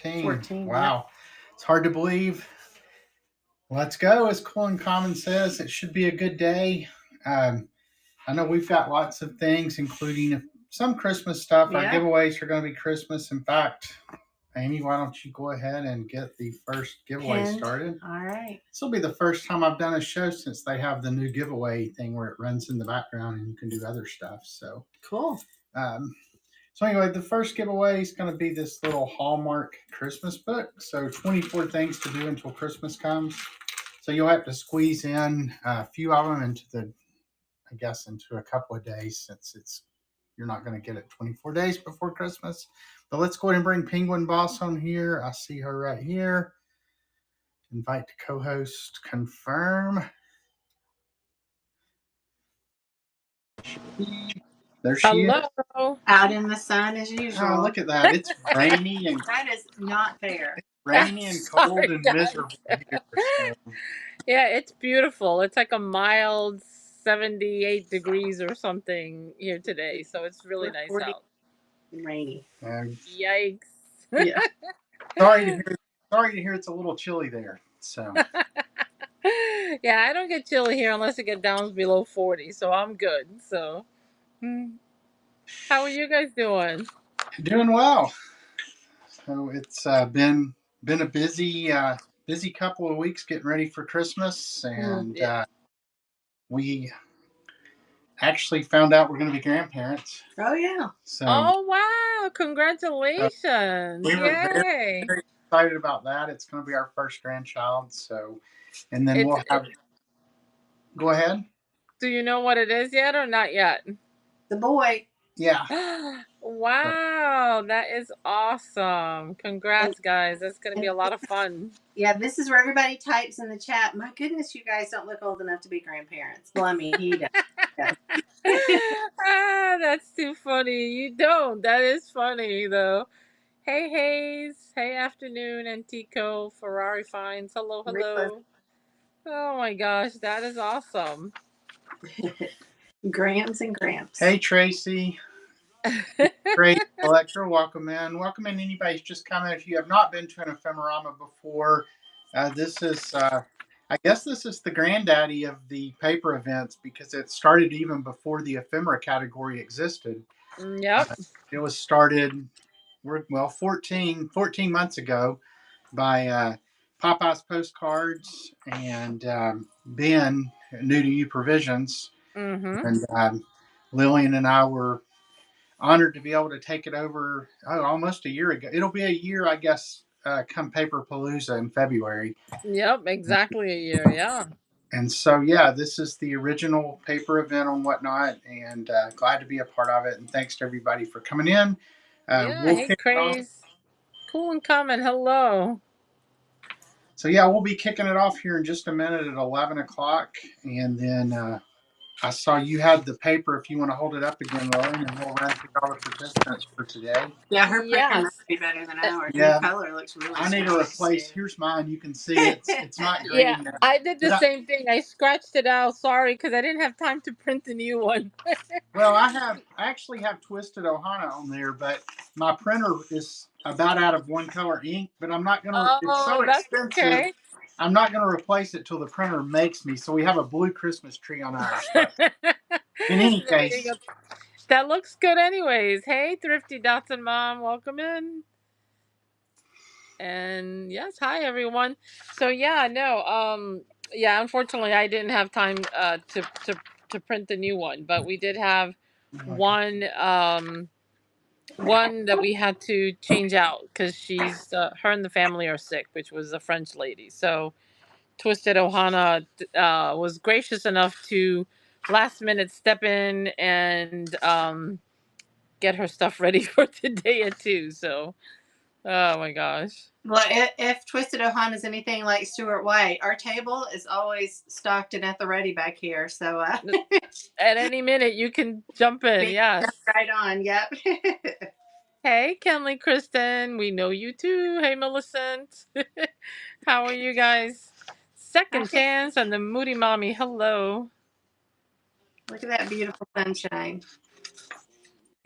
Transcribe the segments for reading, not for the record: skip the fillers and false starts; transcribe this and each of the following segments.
14. 14. Wow. It's hard to believe. Let's go, as Colin Common says. It should be a good day. Um, I know we've got lots of things, including some Christmas stuff. Our giveaways are going to be Christmas. In fact, Amy, why don't you go ahead and get the first giveaway started? All right. This will be the first time I've done a show since they have the new giveaway thing where it runs in the background and you can do other stuff. So cool. So anyway, the first giveaway is going to be this little Hallmark Christmas book. So 24 things to do until Christmas comes. So you'll have to squeeze in a few of them into a couple of days, since you're not going to get it 24 days before Christmas. But let's go ahead and bring Penguin Boss on here. I see her right here. Invite to co-host, confirm. There she is. Hello. Out in the sun as usual. Oh, look at that. It's rainy and that is not fair. It's rainy and cold and miserable here. So. Yeah, it's beautiful. It's like a mild 78 degrees or something here today. So it's really nice out. Rainy. Yikes. Yeah. Sorry to hear it's a little chilly there. So yeah, I don't get chilly here unless it gets down below 40, so I'm good. So how are you guys doing? Doing well. So it's been a busy couple of weeks getting ready for Christmas, and we actually found out we're going to be grandparents. Oh yeah. So wow, congratulations. We were Yay. very excited about that. It's going to be our first grandchild. So, and then we'll have. Go ahead. Do you know what it is yet or not yet? The boy. Yeah. Wow, that is awesome. Congrats, guys. That's going to be a lot of fun. Yeah, this is where everybody types in the chat. My goodness, you guys don't look old enough to be grandparents. Well, I mean, he does. That's too funny. You don't. That is funny, though. Hey, Hayes. Hey, afternoon, Antico. Ferrari Finds. Hello, hello. Oh, my gosh. That is awesome. Grams and Gramps. Hey, Tracy. Great, Electra. Welcome in. Welcome in. Anybody's just coming. If you have not been to an Ephemerama before, this is, I guess, this is the granddaddy of the paper events, because it started even before the ephemera category existed. Yep. It was started, 14 months ago by Popeye's Postcards and Ben, New to You Provisions. Mm-hmm. And Lillian and I were honored to be able to take it over almost a year ago. It'll be a year, I guess, come Paper Palooza in February. Yep, exactly a year, yeah. And so, yeah, this is the original paper event on Whatnot, and glad to be a part of it. And thanks to everybody for coming in. Hey, Craze. Cool and Common, hello. So, yeah, we'll be kicking it off here in just a minute at 11 o'clock. And then I saw you had the paper, if you want to hold it up again, Lauren, and we'll run through all the participants for today. Yeah, her printer must be better than ours. Yeah. The color looks really I need to replace. Here's mine. You can see it's not great. Yeah, I did the same thing. I scratched it out. Sorry, because I didn't have time to print the new one. Well, I actually have Twisted Ohana on there, but my printer is about out of one color ink. But I'm not gonna. It's so expensive. Okay. I'm not gonna replace it till the printer makes me. So we have a blue Christmas tree on ours. In any case, that looks good, anyways. Hey, Thrifty Dotson Mom, welcome in. And yes, hi everyone. So yeah, no, unfortunately I didn't have time to print the new one, but we did have one that we had to change out because she's her and the family are sick, which was a French lady. So Twisted Ohana was gracious enough to last minute step in and get her stuff ready for today at 2. So oh my gosh. Well, if Twisted Ohana is anything like Stuart White, our table is always stocked and at the ready back here. So at any minute you can jump in. Yes. Right on. Yep. Hey, Kenley, Kristen, we know you too. Hey, Millicent. How are you guys? Second Chance and the Moody Mommy. Hello. Look at that beautiful sunshine.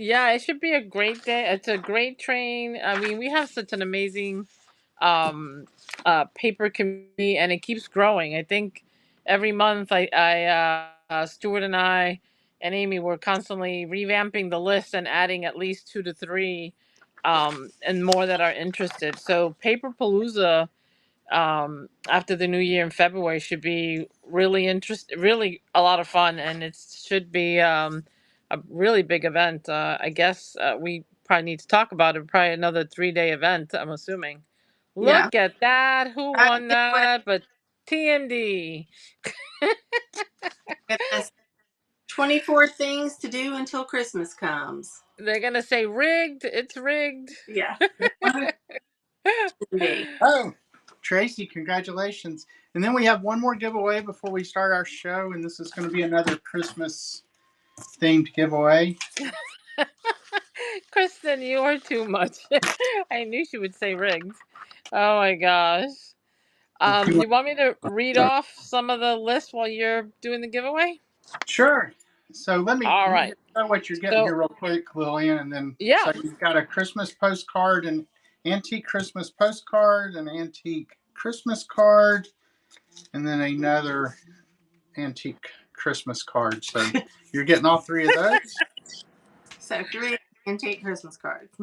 Yeah, it should be a great day. It's a great train. I mean, we have such an amazing um paper community, and it keeps growing. I think every month Stuart and I and Amy were constantly revamping the list and adding at least 2 to 3 and more that are interested. So Paper Palooza after the new year in February should be really a lot of fun, and it should be a really big event. I guess we probably need to talk about it. Probably another 3-day event, I'm assuming. Yeah. Look at that. Who won Giveaway. that? But TMD. Goodness. 24 things to do until Christmas comes. They're going to say rigged. It's rigged. Yeah. They want it to be. Oh, Tracy, congratulations. And then we have one more giveaway before we start our show, and this is going to be another Christmas themed giveaway. Kristen, you are too much. I knew she would say rigged. Oh my gosh. You want me to read off some of the list while you're doing the giveaway? Sure. So All let me right. know what you're getting So here real quick, Lillian, and then yeah. so you've got a Christmas postcard, an antique Christmas postcard, an antique Christmas card, and then another antique Christmas card. So you're getting all three of those. So 3 antique Christmas cards.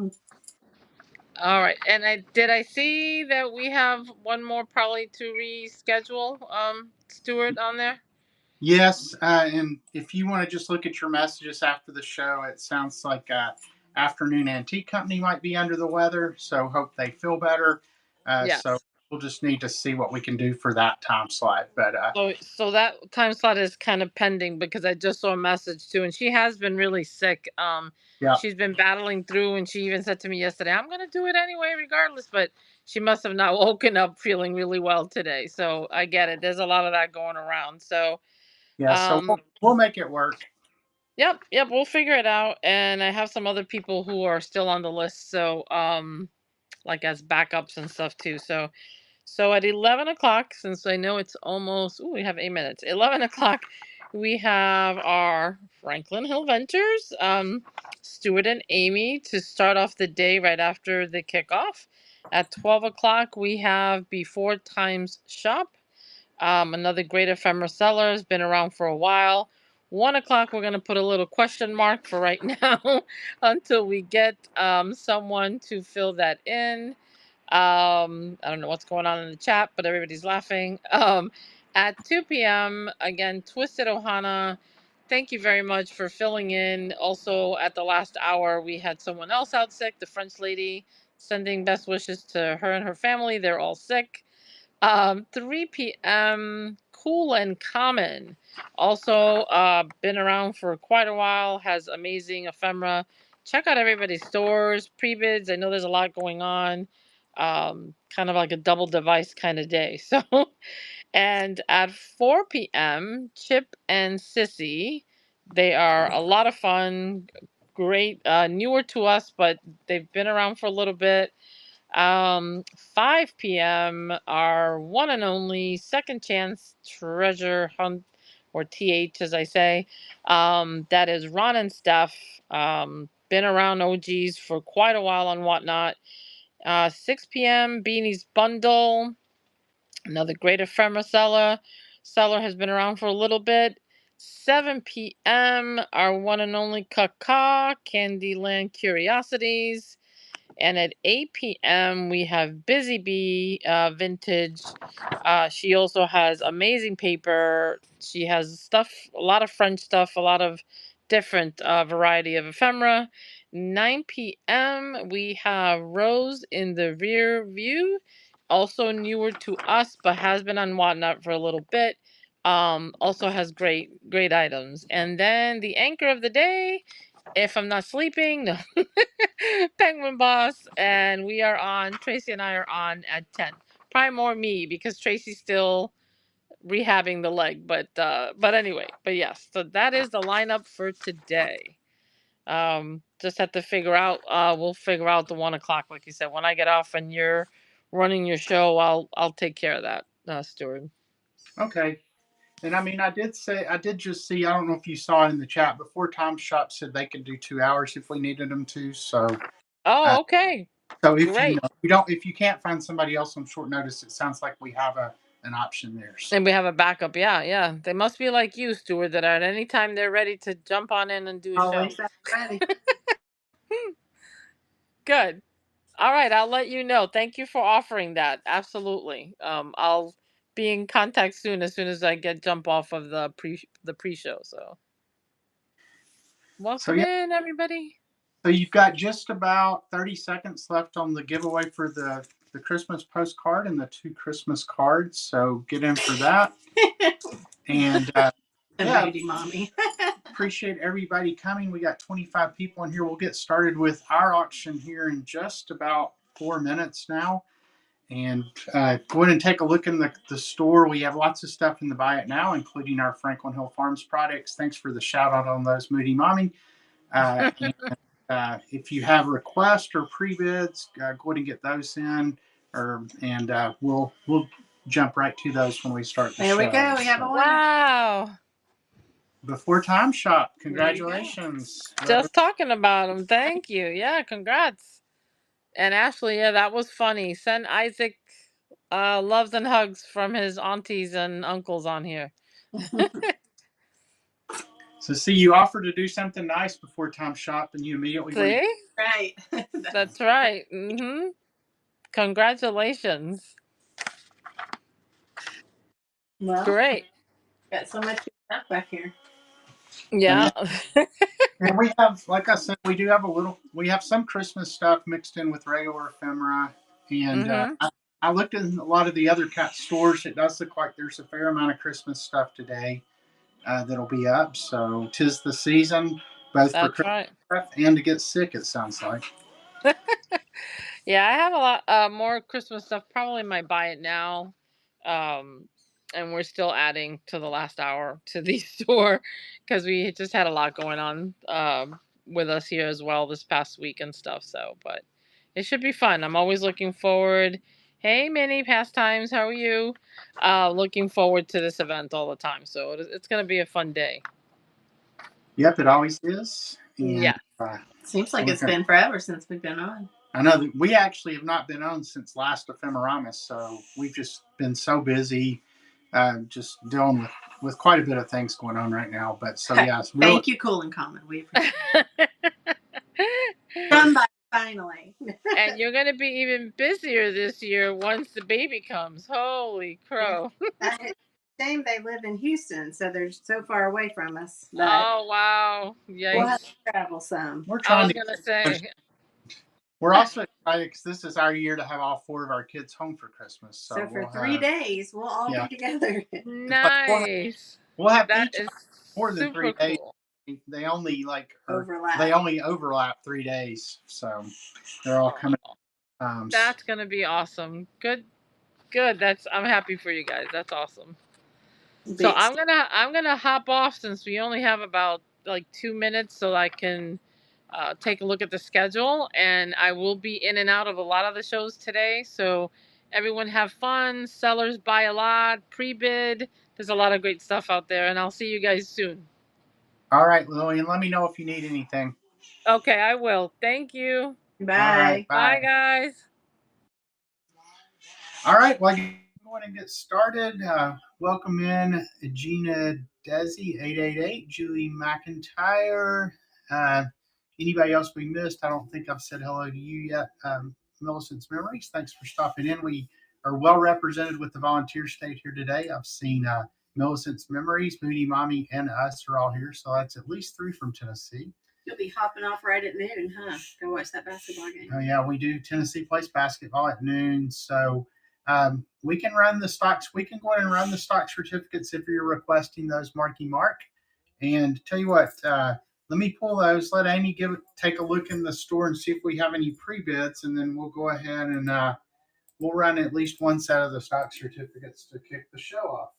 All right. And I see that we have one more probably to reschedule. Stuart on there. Yes, and if you want to just look at your messages after the show, it sounds like Afternoon Antique Company might be under the weather, so hope they feel better. So Yes. we'll just need to see what we can do for that time slot. But So that time slot is kind of pending because I just saw a message too, and she has been really sick. yeah, She's been battling through, and she even said to me yesterday, "I'm gonna do it anyway, regardless." But she must have not woken up feeling really well today. So I get it. There's a lot of that going around. So yeah. So um, we'll make it work. yep, we'll figure it out. And I have some other people who are still on the list. So like as backups and stuff too. So at 11 o'clock, since I know it's almost, we have 8 minutes. 11 o'clock, we have our Franklin Hill Ventures, Stuart and Amy to start off the day right after the kickoff. At 12 o'clock, we have Before Times Shop, another great ephemera seller, has been around for a while. 1 o'clock, we're going to put a little question mark for right now until we get someone to fill that in. I don't know what's going on in the chat, but everybody's laughing. At 2 p.m., again, Twisted Ohana. Thank you very much for filling in. Also, at the last hour, we had someone else out sick, the French lady, sending best wishes to her and her family. They're all sick. 3 p.m., Cool and Common. Also, been around for quite a while, has amazing ephemera. Check out everybody's stores, pre-bids. I know there's a lot going on. Kind of like a double device kind of day. So, and at 4 p.m., Chip and Sissy. They are a lot of fun, great, newer to us, but they've been around for a little bit. 5 p.m., our one and only second chance treasure hunt, or TH as I say. That is Ron and Steph. Been around OGs for quite a while on Whatnot. 6 p.m., Beanie's Bundle. Another great ephemera seller. Seller has been around for a little bit. 7 p.m., our one and only Kaka, Candyland Curiosities. And at 8 p.m., we have Busy Bee Vintage. She also has amazing paper. She has stuff, a lot of French stuff, a lot of different variety of ephemera. 9 p.m., we have Rose in the Rear View. Also newer to us, but has been on Whatnot for a little bit. Also has great items. And then the anchor of the day, if I'm not sleeping, no. Penguin Boss, and we are on. Tracy and I are on at 10. Probably more me because Tracy's still rehabbing the leg, but anyway, but yes. So that is the lineup for today. Just have to figure out. We'll figure out the 1 o'clock, like you said. When I get off and you're running your show, I'll take care of that, Stuart. Okay. And I mean, I did just see, I don't know if you saw it in the chat before, Tom Shop said they could do 2 hours if we needed them to. Uh, Oh, okay. so if Great. if you can't find somebody else on short notice, it sounds like we have an option there. So. And we have a backup. Yeah, yeah. They must be like you, Stuart, that at any time they're ready to jump on in and do a show. Always ready. Good. All right, I'll let you know. Thank you for offering that. Absolutely. I'll be in contact soon as I get jump off of the pre-show. So So welcome yeah, in, everybody. so you've got just about 30 seconds left on the giveaway for the Christmas postcard and the 2 Christmas cards. So get in for that. And yeah, Moody mommy. appreciate everybody coming. We got 25 people in here. We'll get started with our auction here in just about 4 minutes now. And go ahead and take a look in the store. We have lots of stuff in the Buy It Now, including our Franklin Hill Farms products. Thanks for the shout out on those, Moody Mommy. And if you have requests or pre-bids, go ahead and get those in, and we'll jump right to those when we start the There show. we go. We have a winner. Wow. Before Time Shop, congratulations. Just talking about them. Thank you. Yeah, congrats. And Ashley, yeah, that was funny. Send Isaac loves and hugs from his aunties and uncles on here. So see, you offered to do something nice before Time Shop, and you immediately went. See? Right. That's right. Congratulations. Well, Great. got so much stuff back here. Yeah. And we have, like I said, we have some Christmas stuff mixed in with regular ephemera. And I looked in a lot of the other cat stores. It does look like there's a fair amount of Christmas stuff today that'll be up. So 'tis the season, both for That's Christmas right. stuff and to get sick, it sounds like. Yeah, I have a lot more Christmas stuff probably in my Buy It Now. And we're still adding to the last hour to the store because we just had a lot going on with us here as well this past week and stuff. So, but it should be fun. I'm always looking forward. Hey, Minnie, pastimes, how are you? Looking forward to this event all the time. So it's going to be a fun day. Yep, it always is. And Yeah. Seems like it's been forever since we've been on. I know that we actually have not been on since last Ephemerama, so we've just been so busy, just dealing with quite a bit of things going on right now. But so yes, really, thank you, Cool and Common. We appreciate it. Done by finally. And you're gonna be even busier this year once the baby comes. Holy crow! Shame they live in Houston, so they're so far away from us. But Oh wow! Yikes! we'll have to travel some. we're I trying was to. gonna say. We're also excited because this is our year to have all 4 of our kids home for Christmas. So for 3 days, we'll all be together. Nice. We'll have That each is more than 3 super days. cool. They only overlap. They only overlap 3 days, so they're all coming. That's gonna be awesome. Good. I'm happy for you guys. That's awesome. So I'm gonna hop off since we only have about like 2 minutes, so I can take a look at the schedule, and I will be in and out of a lot of the shows today. So everyone have fun. Sellers buy a lot. Pre-bid. There's a lot of great stuff out there, and I'll see you guys soon. All right, Lillian. Let me know if you need anything. Okay, I will. Thank you. Bye. All right, Bye, guys. All right, well, I'm going to get started. Welcome in Gina Desi, 888, Julie McIntyre. Anybody else we missed? I don't think I've said hello to you yet. Millicent's Memories, thanks for stopping in. We are well represented with the volunteer state here today. I've seen Millicent's Memories, Moody Mommy, and us are all here, so that's at least 3 from Tennessee. You'll be hopping off right at noon, huh? Go watch that basketball game. Oh, yeah, we do. Tennessee plays basketball at noon, so we can run the stocks. We can go ahead and run the stock certificates if you're requesting those, Marky Mark. And tell you what, let me pull those. Let Amy take a look in the store and see if we have any pre-bids, and then we'll go ahead and we'll run at least one set of the stock certificates to kick the show off.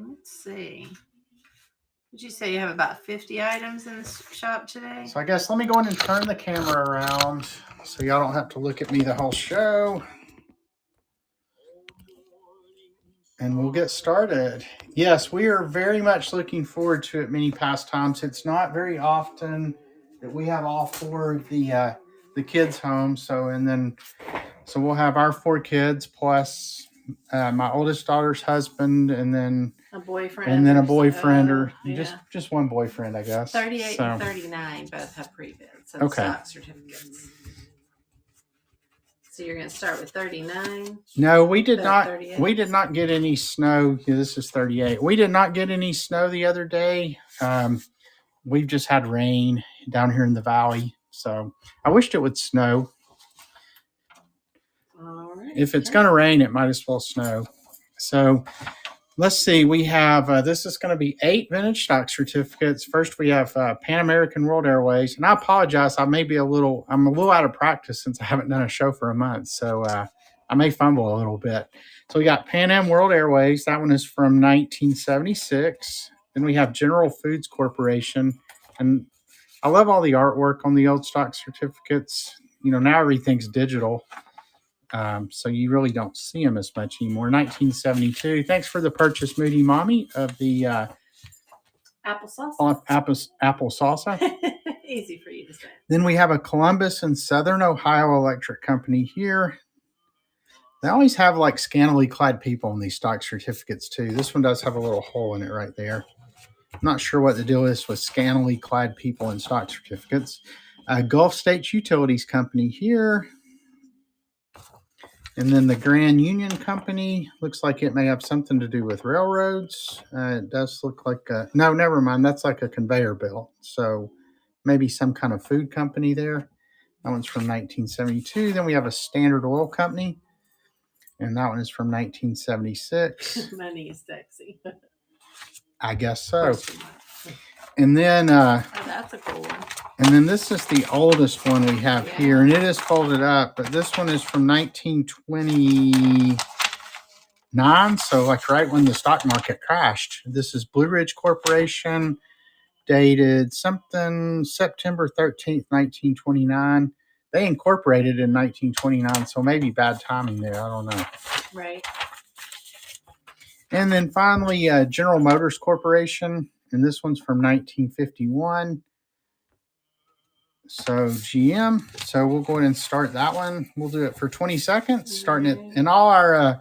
Let's see. Did you say you have about 50 items in the shop today? So I guess let me go in and turn the camera around so y'all don't have to look at me the whole show. and we'll get started. Yes, we are very much looking forward to it many past times. It's not very often that we have all four of the kids home. So we'll have our four kids plus my oldest daughter's husband, and then A boyfriend. and then a or so- boyfriend, oh, or yeah. just one boyfriend, I guess. 38 So, and 39 both have pre-bids. So Okay. stock certificates. So you're going to start with 39. no, we did The not. 38. We did not get any snow. Yeah, this is 38. We did not get any snow the other day. We've just had rain down here in the valley. So I wished it would snow. All right. If it's going to rain, it might as well snow. So let's see. We have, this is going to be 8 vintage stock certificates. First, we have Pan American World Airways. And I apologize. I'm a little out of practice since I haven't done a show for a month. So I may fumble a little bit. So we got Pan Am World Airways. That one is from 1976. Then we have General Foods Corporation. And I love all the artwork on the old stock certificates. Now everything's digital. So you really don't see them as much anymore. 1972. Thanks for the purchase, Moody Mommy, of the Apple sauce. apple salsa. Easy for you to say. Then we have a Columbus and Southern Ohio Electric Company here. They always have like scantily clad people in these stock certificates too. This one does have a little hole in it right there. I'm not sure what the deal is with scantily clad people in stock certificates. Gulf States Utilities Company here. And then the Grand Union Company, looks like it may have something to do with railroads. It does look like no, never mind. That's like a conveyor belt. So maybe some kind of food company there. That one's from 1972. Then we have a Standard Oil Company, and that one is from 1976. Money is sexy. I guess so. And then that's a cool one. And then this is the oldest one we have here, and it is folded up, but this one is from 1929, so like right when the stock market crashed. This is Blue Ridge Corporation, dated something September 13th, 1929. They incorporated in 1929, so maybe bad timing there. I don't know. Right. And then finally, General Motors Corporation, and this one's from 1951. So GM. So we'll go ahead and start that one. We'll do it for 20 seconds, starting it. And all our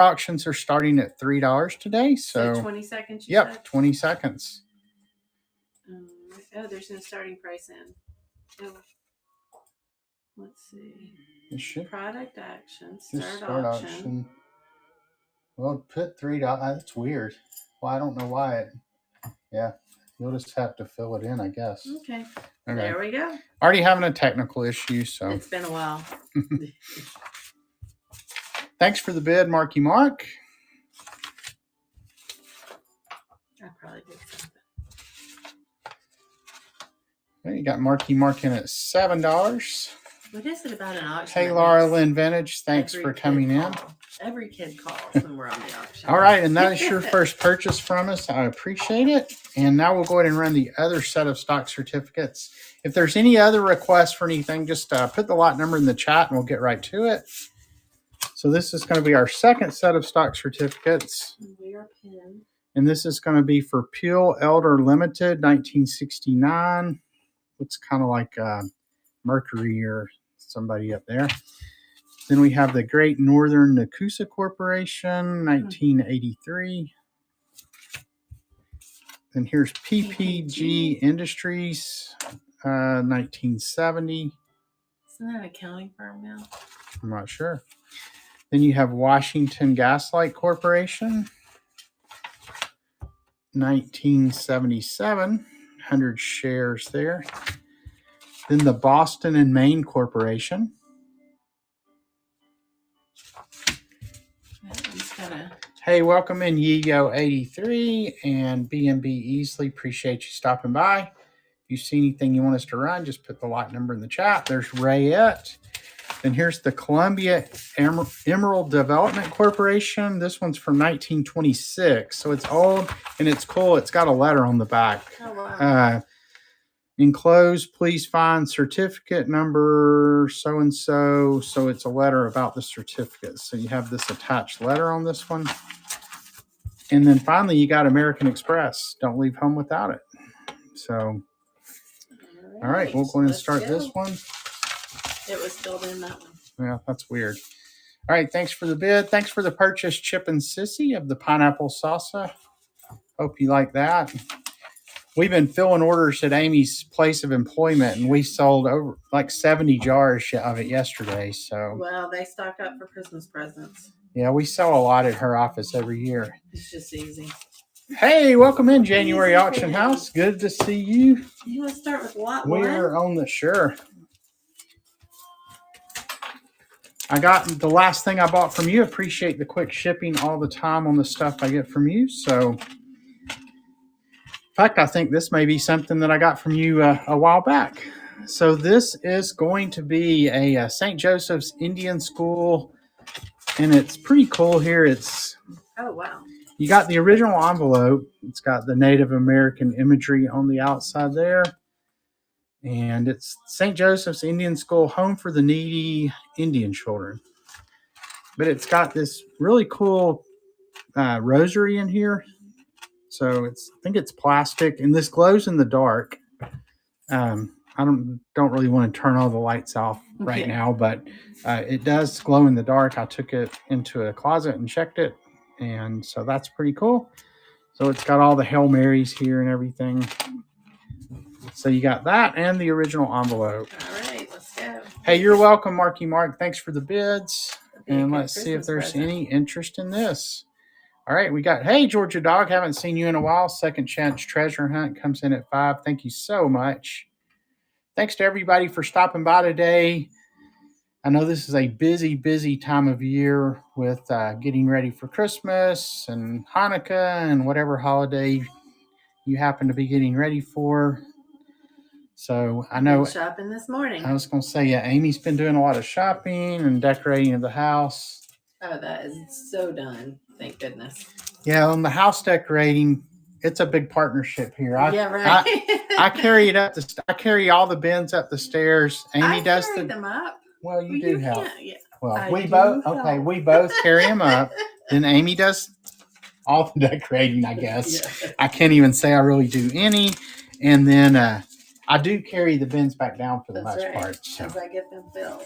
auctions are starting at $3 today. So 20 seconds. Yep, Said? 20 seconds. Oh, there's no starting price in. Oh. Let's see. It should Product action. just Start auction. Well, put $3. That's weird. Well, I don't know why it. Yeah, you'll just have to fill it in, I guess. Okay. Okay. There we go. Already having a technical issue, so It's been a while. thanks for the bid, Marky Mark. I probably did something. Okay, you got Marky Mark in at $7. What is it about an auction? Hey, that Laura makes Lynn Vintage, thanks every for kid coming in. call? Every kid calls when we're on the auction. All right, and that is your first purchase from us. I appreciate it. And now we'll go ahead and run the other set of stock certificates. If there's any other requests for anything, just put the lot number in the chat and we'll get right to it. So this is going to be our second set of stock certificates. We are pinned. And this is going to be for Peel Elder Limited, 1969. Looks kind of like Mercury or somebody up there. Then we have the Great Northern Nakusa Corporation, 1983. Then here's PPG Industries, 1970. Isn't that an accounting firm now? I'm not sure. Then you have Washington Gaslight Corporation, 1977, 100 shares there. Then the Boston and Maine Corporation. Hey, welcome in Yiyo83 and BNB Easley. Appreciate you stopping by. If you see anything you want us to run, just put the lot number in the chat. There's Rayette. Then here's the Columbia Emerald Development Corporation. This one's from 1926, so it's old and it's cool. It's got a letter on the back. Oh, wow. Enclosed, please find certificate number so-and-so. So it's a letter about the certificate. So you have this attached letter on this one. And then finally, you got American Express. Don't leave home without it. So, all right, we'll go ahead and let's start go. this one. It was filled in that one. Yeah, that's weird. All right, thanks for the bid. Thanks for the purchase, Chip and Sissy, of the pineapple salsa. Hope you like that. We've been filling orders at Amy's place of employment, and we sold over like 70 jars of it yesterday. So, Well, they stock up for Christmas presents. yeah, we sell a lot at her office every year. It's just easy. Hey, welcome in, January Auction House. Good to see you. You want to start with lot one? We're on the sure. I got the last thing I bought from you. Appreciate the quick shipping all the time on the stuff I get from you. So, in fact, I think this may be something that I got from you a while back. So this is going to be a St. Joseph's Indian School, and it's pretty cool here. Oh, wow. You got the original envelope. It's got the Native American imagery on the outside there. And it's St. Joseph's Indian School, home for the needy Indian children. But it's got this really cool rosary in here. So I think it's plastic, and this glows in the dark. I don't really want to turn all the lights off right now, but it does glow in the dark. I took it into a closet and checked it, and so that's pretty cool. So it's got all the Hail Marys here and everything. So you got that and the original envelope. All right, let's go. Hey, you're welcome, Marky Mark. Thanks for the bids. And let's see if Christmas there's present. any interest in this. All right, we got, hey, Georgia Dog, haven't seen you in a while. Second Chance Treasure Hunt comes in at 5. Thank you so much. Thanks to everybody for stopping by today. I know this is a busy, busy time of year with getting ready for Christmas and Hanukkah and whatever holiday you happen to be getting ready for. So I know, Shopping this morning. I was going to say, yeah, Amy's been doing a lot of shopping and decorating of the house. Oh, that is so done. Thank goodness. Yeah, on the house decorating, it's a big partnership here. Yeah, right. I carry it up. I carry all the bins up the stairs. Amy does them up. Well, you do help. Yeah. Well, we both carry them up. Then Amy does all the decorating, I guess. Yeah. I can't even say I really do any. And then I do carry the bins back down for the most part. So. As I get them filled.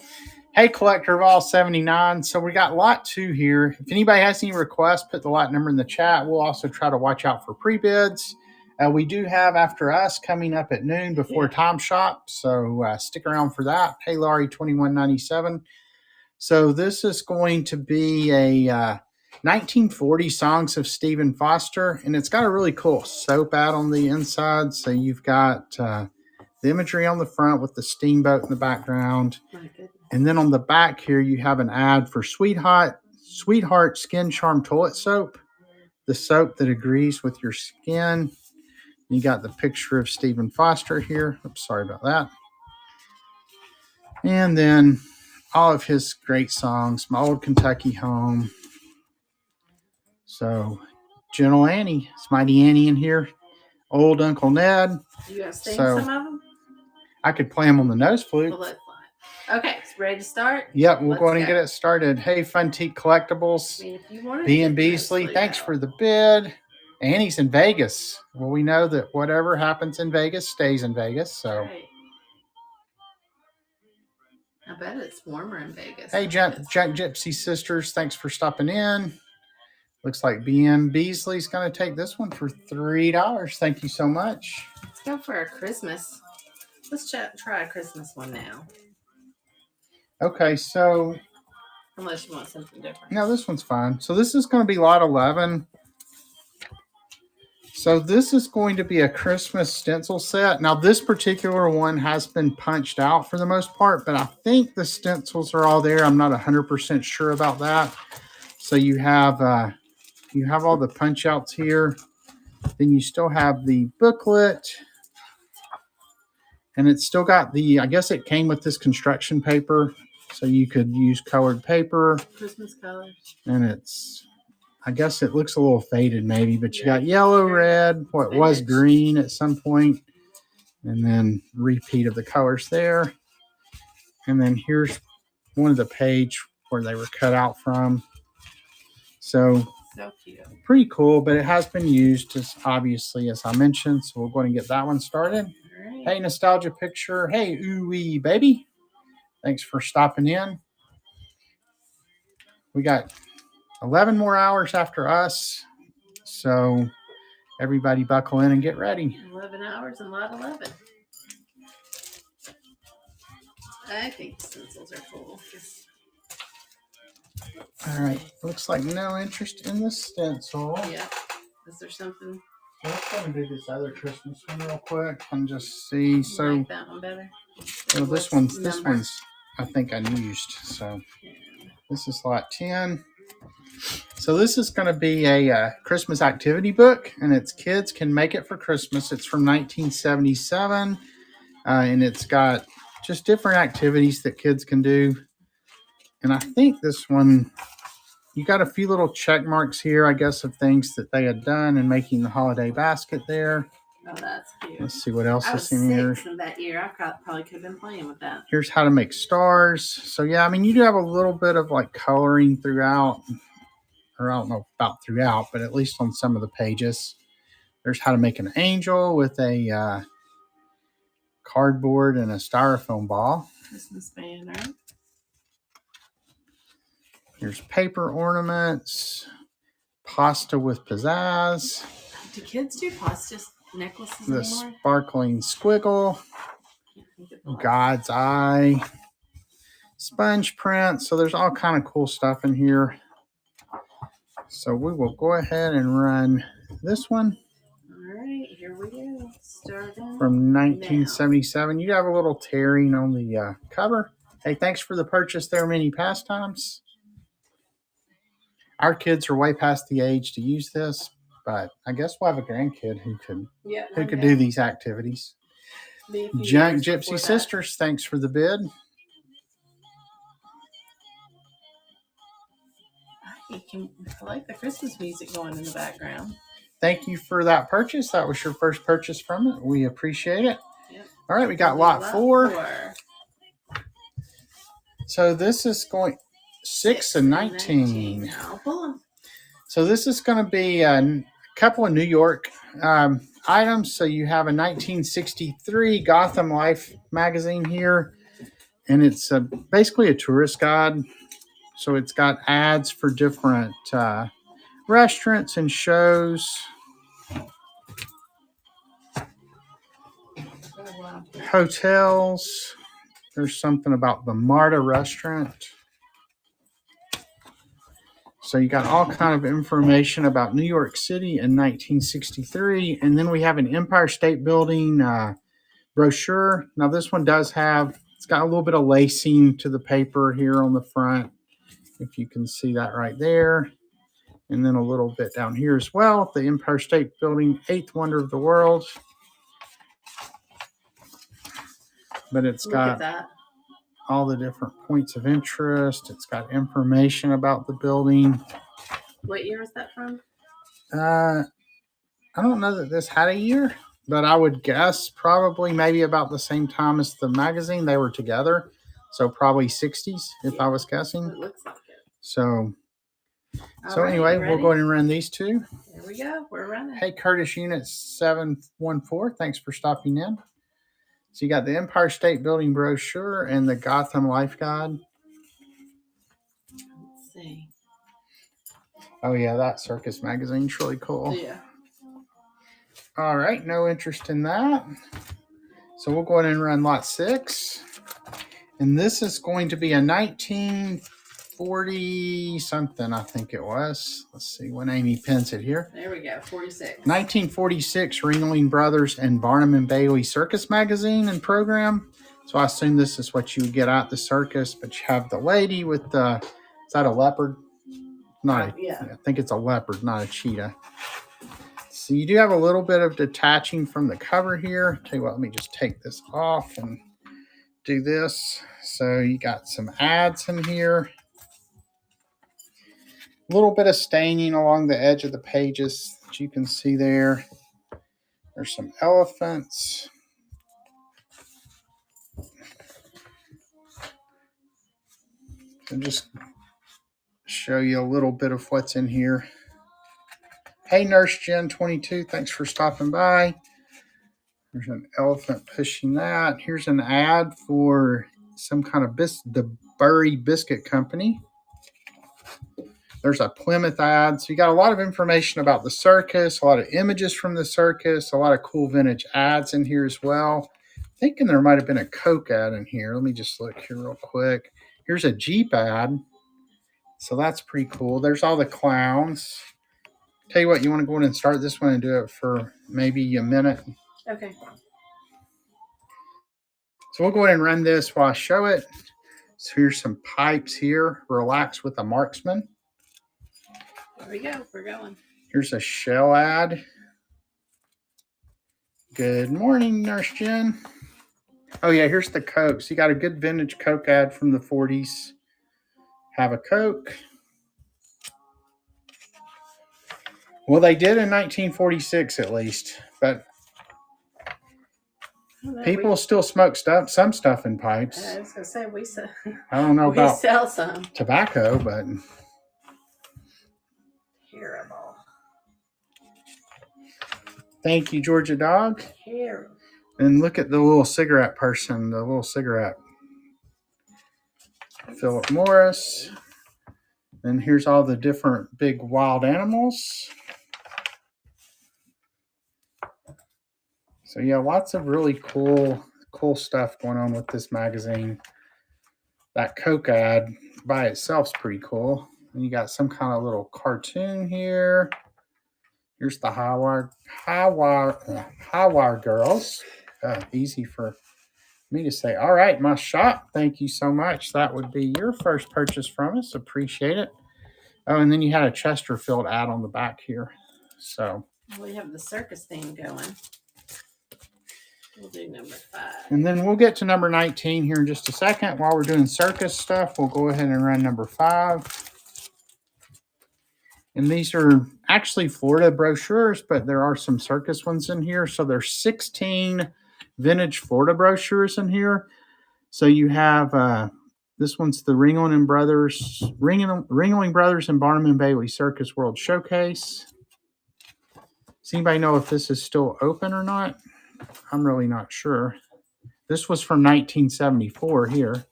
Hey, Collector of All 79. So we got lot 2 here. If anybody has any requests, put the lot number in the chat. We'll also try to watch out for pre-bids. We do have After Us coming up at noon before Time Shop. So stick around for that. Hey, Laurie, 2197. So this is going to be a 1940 Songs of Stephen Foster. And it's got a really cool soap ad on the inside. So you've got the imagery on the front with the steamboat in the background. My goodness. And then on the back here, you have an ad for Sweetheart Skin Charm Toilet Soap, the soap that agrees with your skin. You got the picture of Stephen Foster here. Oops, sorry about that. And then all of his great songs, My Old Kentucky Home. So, Gentle Annie, it's Mighty Annie in here. Old Uncle Ned. You got to sing some of them? I could play them on the nose flute. Well, let's fly. Okay, ready to start? Yep, we'll go ahead and get it started. Hey, Funtique Collectibles, if you want B and Beasley, thanks for the bid. Annie's in Vegas. Well, we know that whatever happens in Vegas stays in Vegas. So, right. I bet it's warmer in Vegas. hey, Junk Gypsy Sisters, thanks for stopping in. Looks like B.M. Beasley's going to take this one for $3. Thank you so much. Let's go for a Christmas. Let's try a Christmas one now. Okay, so. Unless you want something different. No, this one's fine. So this is going to be lot 11. So this is going to be a Christmas stencil set. Now, this particular one has been punched out for the most part, but I think the stencils are all there. I'm not 100% sure about that. So you have all the punch outs here. Then you still have the booklet. And it's still got I guess it came with this construction paper. So you could use colored paper. Christmas colors. And I guess it looks a little faded maybe, but you got yellow, red, what was green at some point, and then repeat of the colors there. And then here's one of the page where they were cut out from. So So cute. Pretty cool, but it has been used, as obviously, as I mentioned. So we're going to get that one started. All right. Hey, nostalgia picture. Hey, ooh-wee baby. Thanks for stopping in. We got 11 more hours after us. So everybody buckle in and get ready. 11 hours and lot 11. I think the stencils are cool. All right. Looks like no interest in the stencil. Yeah. Is there something? Let's go and do this other Christmas one real quick and just see. So You like that one better? well, What's this number? one's I think unused. So this is lot 10. So this is going to be a Christmas activity book, and it's Kids Can Make It for Christmas. It's from 1977, and it's got just different activities that kids can do. And I think this one, you got a few little check marks here, I guess, of things that they had done in making the holiday basket there. Oh, that's cute. Let's see what else I was is in here. 6 in that year. I probably could have been playing with that. Here's how to make stars. So yeah, I mean, you do have a little bit of like coloring throughout, or I don't know about throughout, but at least on some of the pages. There's how to make an angel with a cardboard and a styrofoam ball. Christmas banner. Here's paper ornaments, pasta with pizzazz, Do kids do pasta necklaces the anymore? sparkling squiggle, Can't think of the God's eye, sponge print. So there's all kind of cool stuff in here. So we will go ahead and run this one All right, here we go. Starting from 1977. You have a little tearing on the cover. Hey, thanks for the purchase there, Mini Pastimes. Our kids are way past the age to use this, but I guess we'll have a grandkid who could do these activities. Junk Gypsy Sisters, thanks for the bid. I like the Christmas music going in the background. Thank you for that purchase. That was your first purchase from it. We appreciate it. Yep. All right, we got lot 4. So this is going 6 and 19. Now pull them. So this is going to be a couple of New York items. So you have a 1963 Gotham Life magazine here, and it's basically a tourist guide. So it's got ads for different restaurants and shows. Oh, wow. Hotels. There's something about the Marta restaurant. So you got all kind of information about New York City in 1963. And then we have an Empire State Building brochure. Now this one does have, it's got a little bit of lacing to the paper here on the front, if you can see that right there. And then a little bit down here as well, the Empire State Building, 8th wonder of the world. But it's got all the different points of interest. It's got information about the building. What year is that from? I don't know that this had a year, but I would guess probably maybe about the same time as the magazine. They were together. So probably 60s, if I was guessing. It looks like it. So Right, anyway, we'll go ahead and run these two. Here we go. We're running. Hey, Curtis Unit 714. Thanks for stopping in. So you got the Empire State Building brochure and the Gotham Life Guide. Let's see. Oh, yeah, that circus magazine's really cool. Yeah. All right, no interest in that. So we'll go ahead and run lot 6. And this is going to be a 1940 something, I think it was. Let's see when Amy pins it here. There we go, 46. 1946 Ringling Brothers and Barnum and Bailey Circus Magazine and Program. So I assume this is what you would get at the circus, but you have the lady with the, is that a leopard? Not yeah. I think it's a leopard, not a cheetah. So you do have a little bit of detaching from the cover here. Tell you what, let me just take this off and do this. So you got some ads in here. A little bit of staining along the edge of the pages that you can see there. There's some elephants. And just show you a little bit of what's in here. Hey, Nurse Jen 22, thanks for stopping by. There's an elephant pushing that. Here's an ad for some kind of the Burry Biscuit Company. There's a Plymouth ad. So you got a lot of information about the circus, a lot of images from the circus, a lot of cool vintage ads in here as well. Thinking there might have been a Coke ad in here. Let me just look here real quick. Here's a Jeep ad. So that's pretty cool. There's all the clowns. Tell you what, you want to go in and start this one and do it for maybe a minute. Okay. So we'll go ahead and run this while I show it. So here's some pipes here. Relax with a marksman. There we go. We're going. Here's a shell ad. Good morning, Nurse Jen. Oh yeah, here's the Coke. So you got a good vintage Coke ad from the 40s. Have a Coke. Well, they did in 1946 at least, but people still smoke some stuff in pipes. I was gonna say we sell. I don't know We about sell some. tobacco, but Terrible. thank you, Georgia Dog. Terrible. And look at the little cigarette person, the little cigarette. Philip Morris. And here's all the different big wild animals. So yeah, lots of really cool stuff going on with this magazine. That Coke ad by itself is pretty cool. And you got some kind of little cartoon here. Here's the high wire girls. Easy for me to say. All right, my shop. Thank you so much. That would be your first purchase from us. Appreciate it. Oh, and then you had a Chesterfield ad on the back here. So We have the circus theme going. We'll do number 5. And then we'll get to number 19 here in just a second. While we're doing circus stuff, we'll go ahead and run number 5. And these are actually Florida brochures, but there are some circus ones in here. So there's 16 vintage Florida brochures in here. So you have this one's the Ringling Brothers and Barnum and Bailey Circus World Showcase. Does anybody know if this is still open or not? I'm really not sure. This was from 1974 here.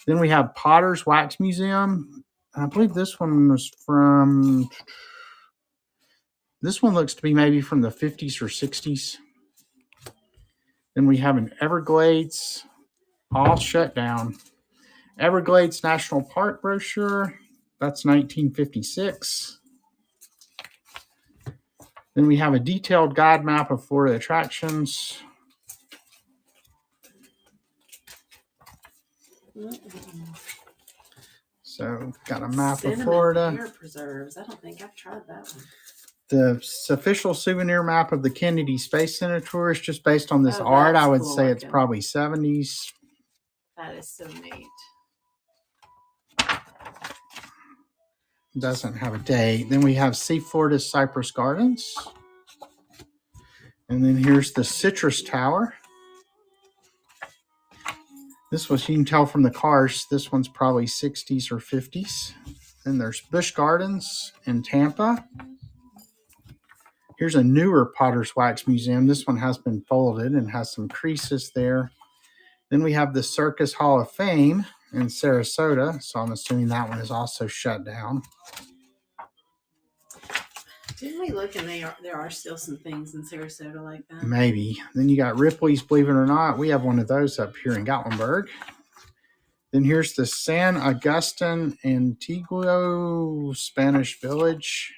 Then we have Potter's Wax Museum. I believe this one was from, this one looks to be maybe from the 50s or 60s. Then we have an Everglades, all shut down. Everglades National Park brochure. That's 1956. Then we have a detailed guide map of Florida attractions. So got a map Cinnamon of Florida. Pear preserves. I don't think I've tried that one. The official souvenir map of the Kennedy Space Center tour is just based on this Oh, art. I that's would cool say it's looking. probably 70s. That is so neat. Doesn't have a date. Then we have Sea Florida's Cypress Gardens. And then here's the Citrus Tower. This was, you can tell from the cars, this one's probably 60s or 50s. Then there's Busch Gardens in Tampa. Here's a newer Potter's Wax Museum. This one has been folded and has some creases there. Then we have the Circus Hall of Fame in Sarasota. So I'm assuming that one is also shut down. Didn't we look and there are still some things in Sarasota like that? Maybe. Then you got Ripley's, believe it or not. We have one of those up here in Gatlinburg. Then here's the San Agustin Antiguo Spanish Village.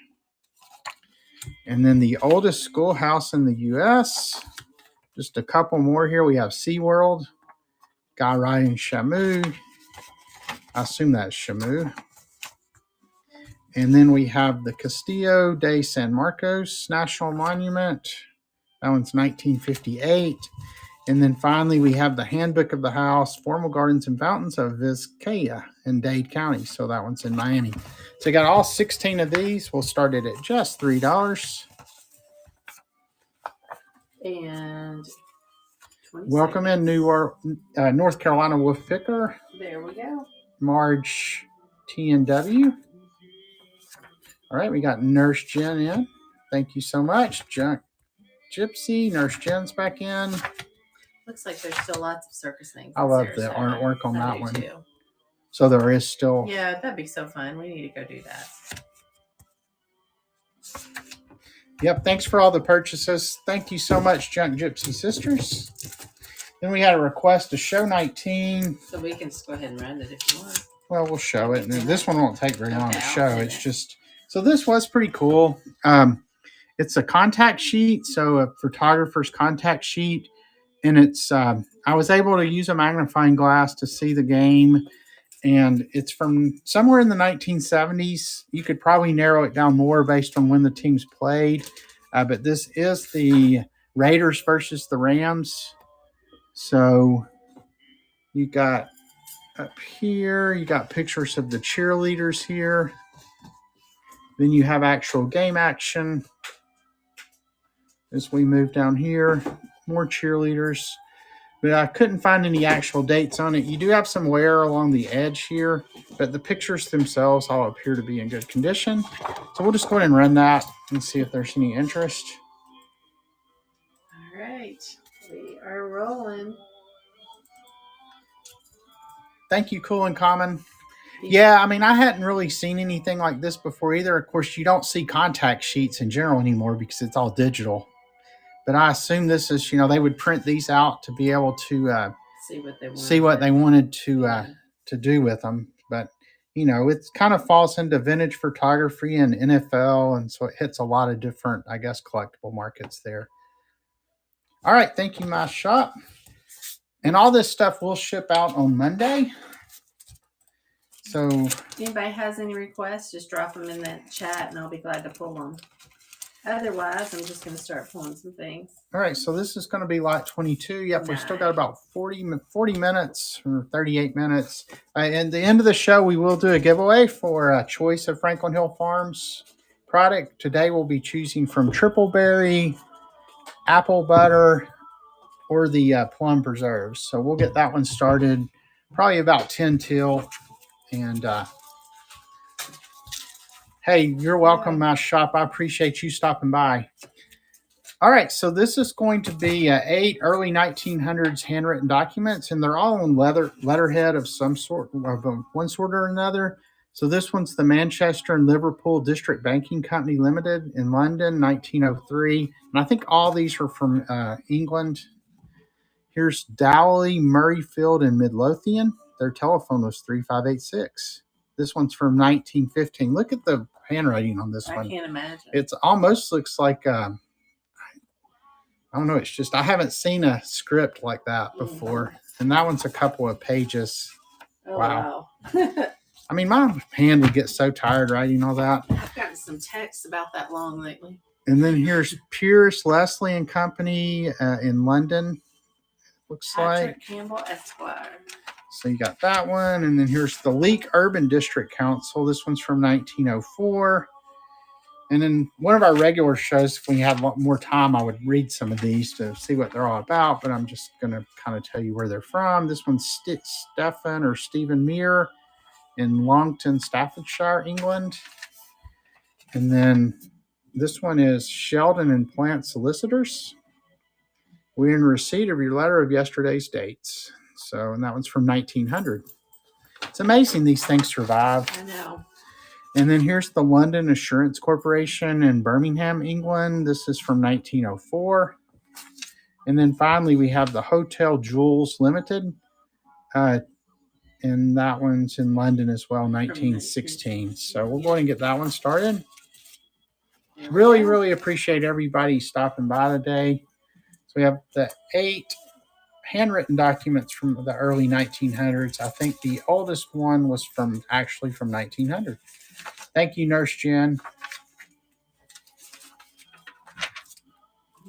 And then the oldest schoolhouse in the U.S. Just a couple more here. We have SeaWorld. Guy riding Shamu. I assume that's Shamu. And then we have the Castillo de San Marcos National Monument. That one's 1958. And then finally, we have the Handbook of the House, Formal Gardens and Fountains of Vizcaya in Dade County. So that one's in Miami. So you got all 16 of these. We'll start it at just $3. And 20 Welcome in North Carolina Wolf Picker, There we go. Marge T&W. All right, we got Nurse Jen in. Thank you so much. Junk Gypsy, Nurse Jen's back in. Looks like there's still lots of circus things. I in love the Sarasota. artwork on I that do one. too. So there is still. Yeah, that'd be so fun. We need to go do that. Yep, thanks for all the purchases. Thank you so much, Junk Gypsy Sisters. Then we had a request to show 19. So we can just go ahead and run it if you want. Well, we'll show it. And this one won't take very long to Okay, I'll show. do It's it. just, so this was pretty cool. It's a contact sheet, so a photographer's contact sheet. And it's, I was able to use a magnifying glass to see the game. And it's from somewhere in the 1970s. You could probably narrow it down more based on when the teams played. But this is the Raiders versus the Rams. So you got up here, you got pictures of the cheerleaders here. Then you have actual game action. As we move down here, more cheerleaders. But I couldn't find any actual dates on it. You do have some wear along the edge here, but the pictures themselves all appear to be in good condition. So we'll just go ahead and run that and see if there's any interest. All right. We are rolling. Thank you, Cool and Common. Yeah, I mean, I hadn't really seen anything like this before either. Of course, you don't see contact sheets in general anymore because it's all digital. But I assume this is, they would print these out to be able to see what they wanted to do with them. But, it kind of falls into vintage photography and NFL. And so it hits a lot of different, I guess, collectible markets there. All right. Thank you, my shop. And all this stuff will ship out on Monday. So if anybody has any requests, just drop them in that chat and I'll be glad to pull them. Otherwise, I'm just going to start pulling some things. All right, so this is going to be lot 22. Yep, Nice. We've still got about 40 minutes or 38 minutes. At the end of the show, we will do a giveaway for a choice of Franklin Hill Farms product. Today, we'll be choosing from triple berry, apple butter, or the plum preserves. So we'll get that one started probably about 10 till. And hey, you're welcome, my shop. I appreciate you stopping by. All right, so this is going to be 8 early 1900s handwritten documents, and they're all on letterhead of some sort, of one sort or another. So this one's the Manchester and Liverpool District Banking Company Limited in London, 1903. And I think all these are from England. Here's Dowley, Murrayfield, and Midlothian. Their telephone was 3586. This one's from 1915. Look at the handwriting on this one. I can't imagine. It almost looks like... I don't know. It's just, I haven't seen a script like that before. And that one's a couple of pages. Oh, wow. Wow. I mean, my hand would get so tired writing all that. I've gotten some texts about that long lately. And then here's Pierce, Leslie and Company in London. Looks Patrick like. Campbell Esquire. So you got that one. And then here's the Leek Urban District Council. This one's from 1904. And then one of our regular shows, if we had more time, I would read some of these to see what they're all about. But I'm just going to kind of tell you where they're from. This one's Stephen Mear in Longton, Staffordshire, England. And then this one is Sheldon and Plant Solicitors. We're in receipt of your letter of yesterday's dates. So, and that one's from 1900. It's amazing these things survive. I know. And then here's the London Assurance Corporation in Birmingham, England. This is from 1904. And then finally, we have the Hotel Jules Limited. And that one's in London as well, 1916. So we'll go ahead and get that one started. Really appreciate everybody stopping by today. So we have the 8 handwritten documents from the early 1900s. I think the oldest one was actually from 1900. Thank you, Nurse Jen.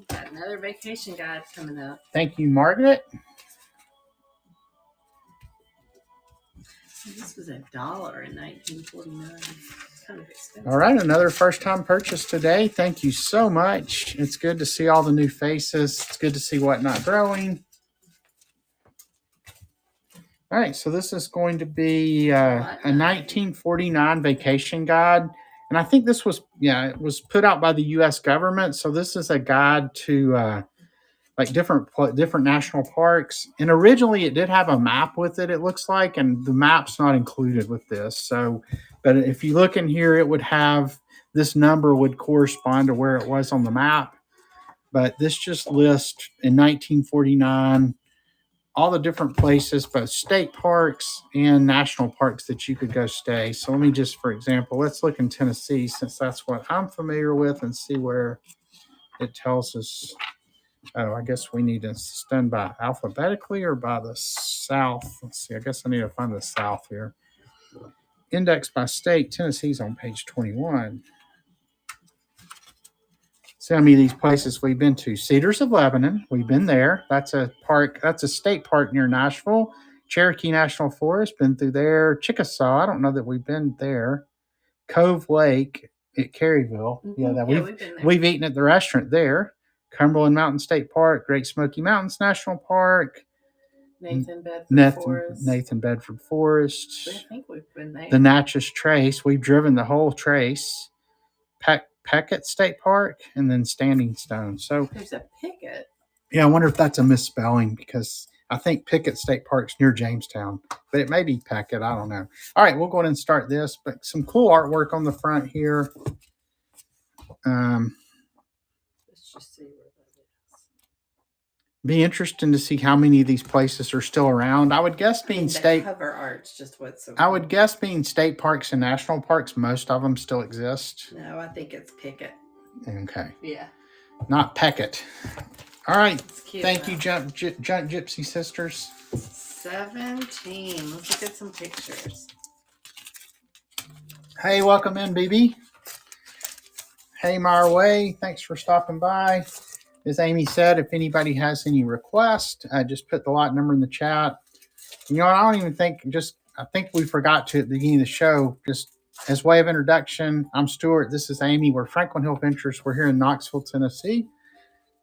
Got another vacation guide coming up. Thank you, Margaret. This was $1 in 1949. Kind of expensive. All right, another first-time purchase today. Thank you so much. It's good to see all the new faces. It's good to see Whatnot growing. All right, so this is going to be a 1949 vacation guide. And I think this was, it was put out by the U.S. government. So this is a guide to like different national parks. And originally it did have a map with it, it looks like, and the map's not included with this. So, but if you look in here, it would have this number would correspond to where it was on the map. But this just lists in 1949 all the different places, both state parks and national parks that you could go stay. So let me just, for example, let's look in Tennessee since that's what I'm familiar with and see where it tells us. Oh, I guess we need to stand by alphabetically or by the South. Let's see. I guess I need to find the South here. Index by state. Tennessee's on page 21. See how many of these places we've been to. Cedars of Lebanon, we've been there. That's a park. That's a state park near Nashville. Cherokee National Forest, been through there. Chickasaw, I don't know that we've been there. Cove Lake at Caryville. We've eaten at the restaurant there. Cumberland Mountain State Park, Great Smoky Mountains National Park. Nathan Bedford Forest. I think we've been there. The Natchez Trace. We've driven the whole trace. Peckett State Park, and then Standing Stone. So there's a Pickett. Yeah, I wonder if that's a misspelling because I think Pickett State Park's near Jamestown, but it may be Peckett. I don't know. All right, we'll go ahead and start this. But some cool artwork on the front here. Let's just see where that is. Be interesting to see how many of these places are still around. I would guess being state cover art's just what's so. I would guess being state parks and national parks, most of them still exist. No, I think it's Pickett. Okay. Yeah. Not Peckett. All right. Cute, Thank you, Junk Gypsy Sisters. 17. Let's look at some pictures. Hey, welcome in, BB. Hey, Meyer Way. Thanks for stopping by. As Amy said, if anybody has any requests, just put the lot number in the chat. You know, I don't even think, I think we forgot to at the beginning of the show, just as way of introduction, I'm Stuart. This is Amy. We're Franklin Hill Ventures. We're here in Knoxville, Tennessee.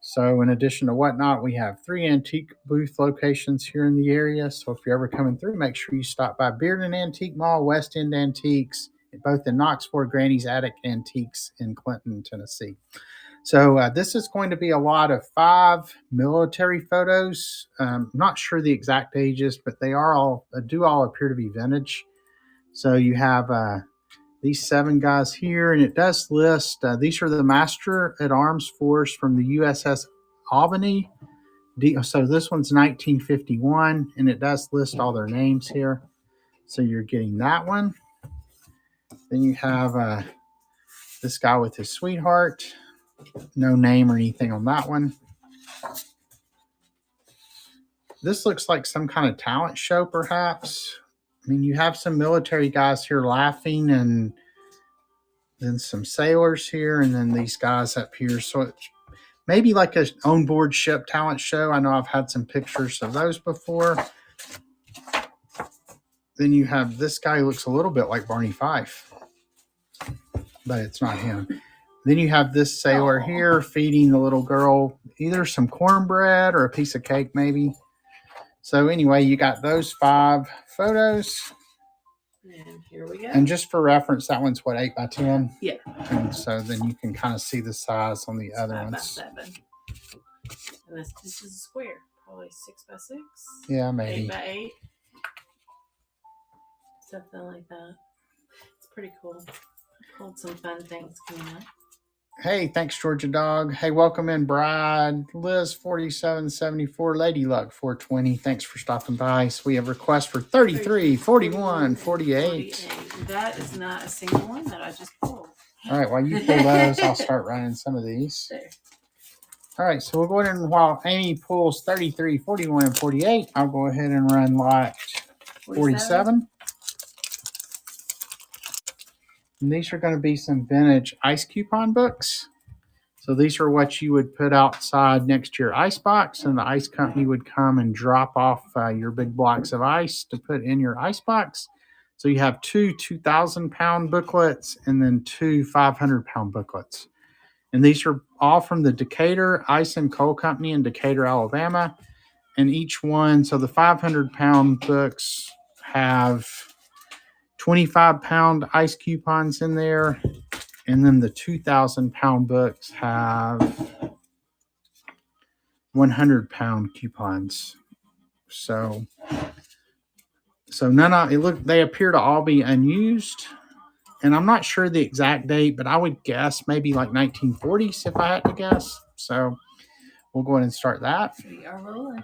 So in addition to Whatnot, we have 3 antique booth locations here in the area. So if you're ever coming through, make sure you stop by Bearden Antique Mall, West End Antiques, both in Knoxville, Granny's Attic Antiques in Clinton, Tennessee. So this is going to be a lot of 5 military photos. Not sure the exact ages, but they are do all appear to be vintage. So you have these 7 guys here, and it does list, these are the Master at Arms Force from the USS Albany. So this one's 1951, and it does list all their names here. So you're getting that one. Then you have this guy with his sweetheart. No name or anything on that one. This looks like some kind of talent show, perhaps. I mean, you have some military guys here laughing, and then some sailors here, and then these guys up here. So it's maybe like an onboard ship talent show. I know I've had some pictures of those before. Then you have this guy who looks a little bit like Barney Fife, but it's not him. Then you have this sailor here feeding the little girl either some cornbread or a piece of cake, maybe. So anyway, you got those 5 photos. And here we go. And just for reference, that one's what, 8 by 10? Yeah. And so then you can kind of see the size on the other ones. 5 by 7. And this is a square, probably 6 by 6. Yeah, maybe 8 by 8. Something like that. It's pretty cool. Pulled some fun things coming up. Hey, thanks, Georgia Dog. Hey, welcome in, Bride. Liz, 4774, Lady Luck, 420. Thanks for stopping by. So we have requests for 33, 41, 48. That is not a single one that I just pulled. All right, while you pull those, I'll start running some of these. There. All right, so we'll go ahead and while Amy pulls 33, 41, and 48, I'll go ahead and run lot 47. And these are going to be some vintage ice coupon books. So these are what you would put outside next to your ice box, and the ice company would come and drop off your big blocks of ice to put in your ice box. So you have 2 2,000-pound booklets and then 2 500-pound booklets. And these are all from the Decatur Ice and Coal Company in Decatur, Alabama. And each one, so the 500-pound books have 25-pound ice coupons in there. And then the 2,000-pound books have 100-pound coupons. So none of it look. They appear to all be unused, and I'm not sure the exact date, but I would guess maybe like 1940s if I had to guess. So we'll go ahead and start that. We are rolling.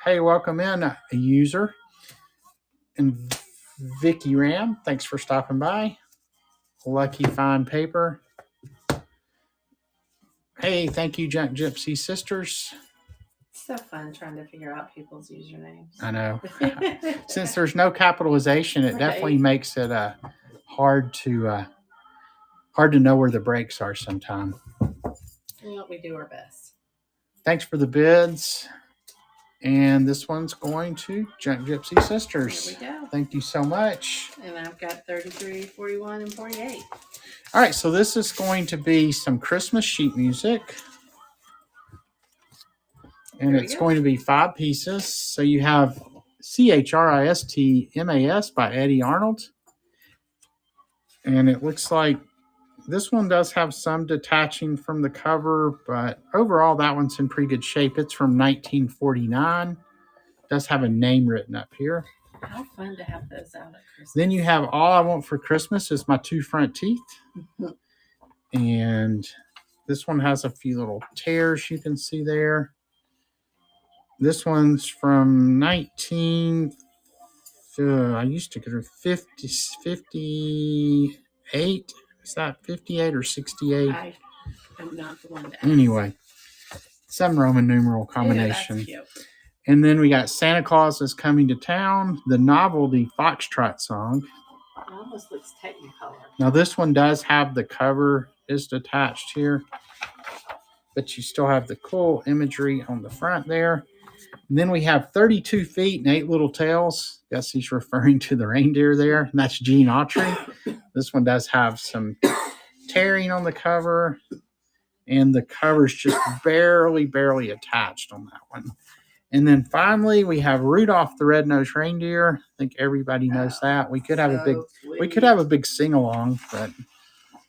Hey, welcome in, a user. And Vicky Ram, thanks for stopping by. Lucky Fine Paper. Hey, thank you, Junk Gypsy Sisters. It's so fun trying to figure out people's usernames. I know. Since there's no capitalization, it definitely Right. makes it hard to know where the breaks are sometimes. Well, we do our best. Thanks for the bids. And this one's going to Junk Gypsy Sisters. There we go. Thank you so much. And I've got 33, 41, and 48. All right, so this is going to be some Christmas sheet music. And it's going to be 5 pieces. So you have Christmas by Eddie Arnold. And it looks like this one does have some detaching from the cover, but overall that one's in pretty good shape. It's from 1949. It does have a name written up here. How fun to have those out at Christmas. Then you have All I Want for Christmas is My Two Front Teeth. And this one has a few little tears you can see there. This one's from I used to get her 58. Is that 58 or 68? I am not the one to ask. Anyway, some Roman numeral combination. Ew, that's cute. And then we got Santa Claus is Coming to Town, the novelty Foxtrot song. It almost looks Technicolor. Now this one does have the cover is detached here, but you still have the cool imagery on the front there. And then we have 32 feet and 8 little tails. Guess he's referring to the reindeer there. And that's Gene Autry. This one does have some tearing on the cover. And the cover's just barely attached on that one. And then finally we have Rudolph the Red-Nosed Reindeer. I think everybody knows that. We could have a big sing-along, but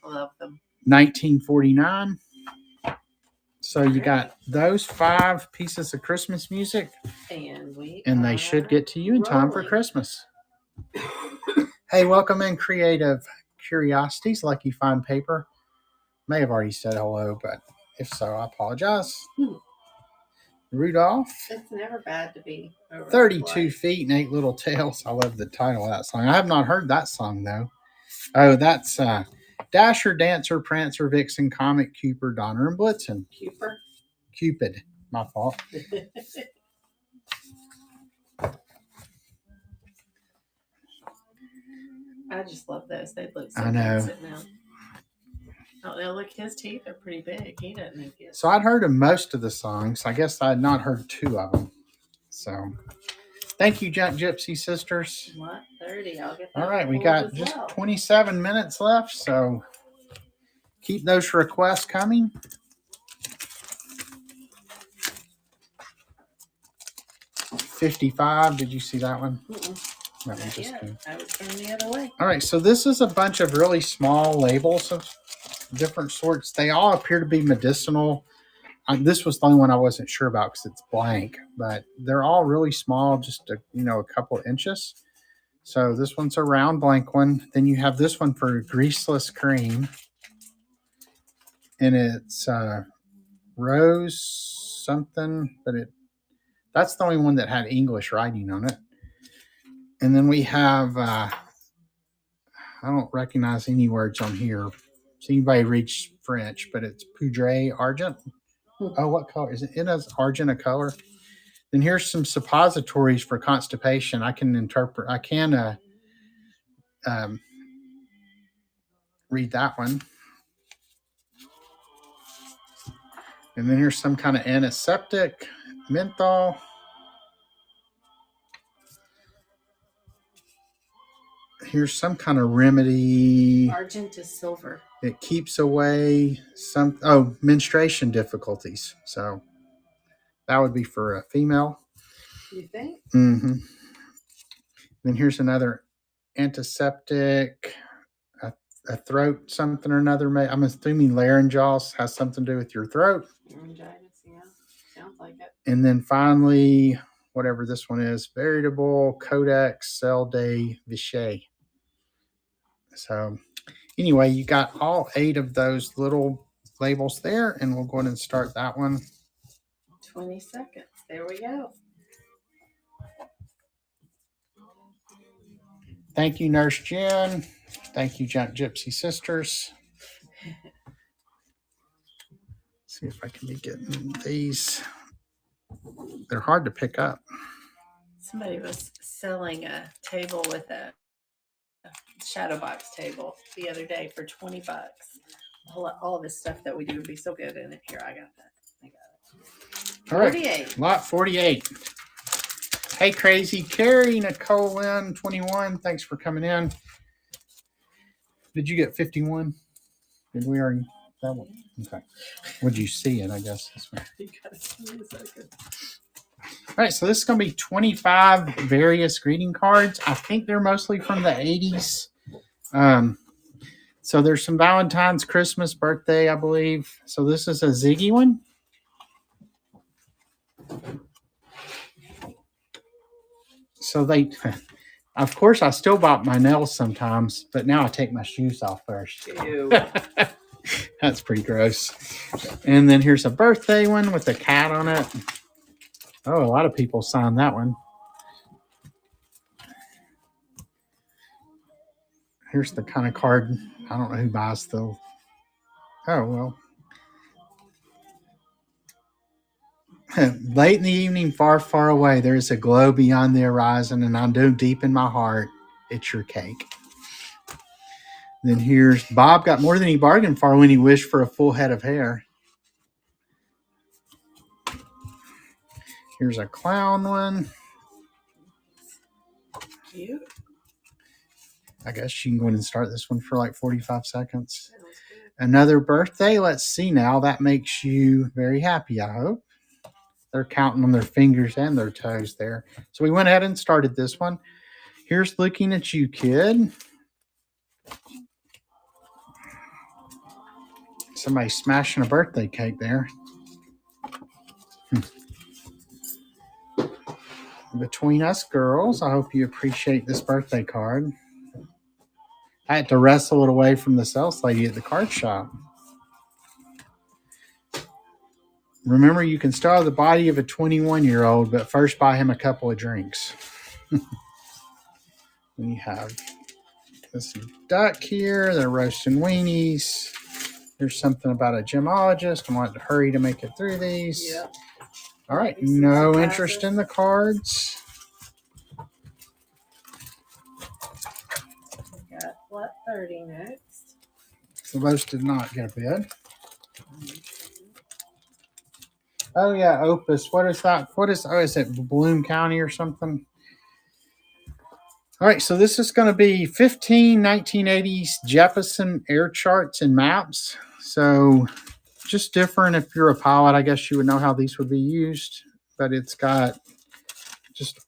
Love them. 1949. So you got those 5 pieces of Christmas music, And they should get to you in time for rolling. Christmas. Hey, welcome in, Creative Curiosities, Lucky Fine Paper. May have already said hello, but if so, I apologize. Rudolph. It's never bad to be over 32 feet and 8 little tails. I love the title of that song. I have not heard that song, though. Oh, that's Dasher, Dancer, Prancer, Vixen, Comet, Cupid, Donner, and Blitzen. Cupid. My fault. I just love those. They look so I know. good sitting out. Oh, now look, his teeth are pretty big. He doesn't make it. So I'd heard of most of the songs. I guess I had not heard 2 of them. So thank you, Junk Gypsy Sisters. What? 30. I'll get that. All right, we pulled got as just well. 27 minutes left, so keep those requests coming. $55. Did you see that one? Mm-mm. That one Not just yet. came. I was turned the other way. All right, so this is a bunch of really small labels of different sorts. They all appear to be medicinal. This was the only one I wasn't sure about because it's blank, but they're all really small, just a couple of inches. So this one's a round blank one. Then you have this one for greaseless cream, and it's rose something, but that's the only one that had English writing on it. And then we have I don't recognize any words on here. So anybody reads French, but it's Poudre Argent. Oh, what color is it? It has argent a color. Then here's some suppositories for constipation. I can read that one. And then here's some kind of antiseptic, menthol. Here's some kind of remedy. Argent is silver. It keeps away menstruation difficulties. So that would be for a female. You think? Mm-hmm. Then here's another antiseptic. I a throat something or another. I'm assuming laryngeal has something to do with your throat. Laryngitis, yeah. Sounds like it. And then finally, whatever this one is, veritable codex cell de Vichy. So anyway, you got all 8 of those little labels there, and we'll go ahead and start that one. 20 seconds. There we go. Thank you, Nurse Jen. Thank you, Junk Gypsy Sisters. See if I can be getting these. They're hard to pick up. Somebody was selling a table with a shadow box table the other day for $20. All of this stuff that we do would be so good in it. Here, I got that. I got it. All right. 48. Lot 48. Hey, Crazy Carrie, Nicole Lynn, 21. Thanks for coming in. Did you get 51? Did we already? That one? Okay. Would you see it? I guess this one. You gotta see me a second. All right, so this is going to be 25 various greeting cards. I think they're mostly from the 80s. So there's some Valentine's, Christmas, birthday, I believe. So this is a Ziggy one. So they, of course, I still bite my nails sometimes, but now I take my shoes off first. Ew. That's pretty gross. And then here's a birthday one with a cat on it. Oh, a lot of people signed that one. Here's the kind of card. I don't know who buys the. Oh, well. Late in the evening, far, far away, there is a glow beyond the horizon, and I know deep in my heart, it's your cake. Then here's Bob got more than he bargained for when he wished for a full head of hair. Here's a clown one. Cute. I guess you can go ahead and start this one for like 45 seconds. Sounds good. Another birthday. Let's see now. That makes you very happy, I hope. They're counting on their fingers and their toes there. So we went ahead and started this one. Here's looking at you, kid. Somebody smashing a birthday cake there. Between us girls, I hope you appreciate this birthday card. I had to wrestle it away from the sales lady at the card shop. Remember, you can still have the body of a 21-year-old, but first buy him a couple of drinks. We have this duck here. They're roasting weenies. There's something about a gemologist. I want to hurry to make it through these. Yep. All right. No interest in the cards. We got lot 30 next. So those did not get a bid. Oh, yeah. Opus. What is that? Is it Bloom County or something? All right. So this is going to be 15 1980s Jefferson air charts and maps. So just different. If you're a pilot, I guess you would know how these would be used. But it's got just,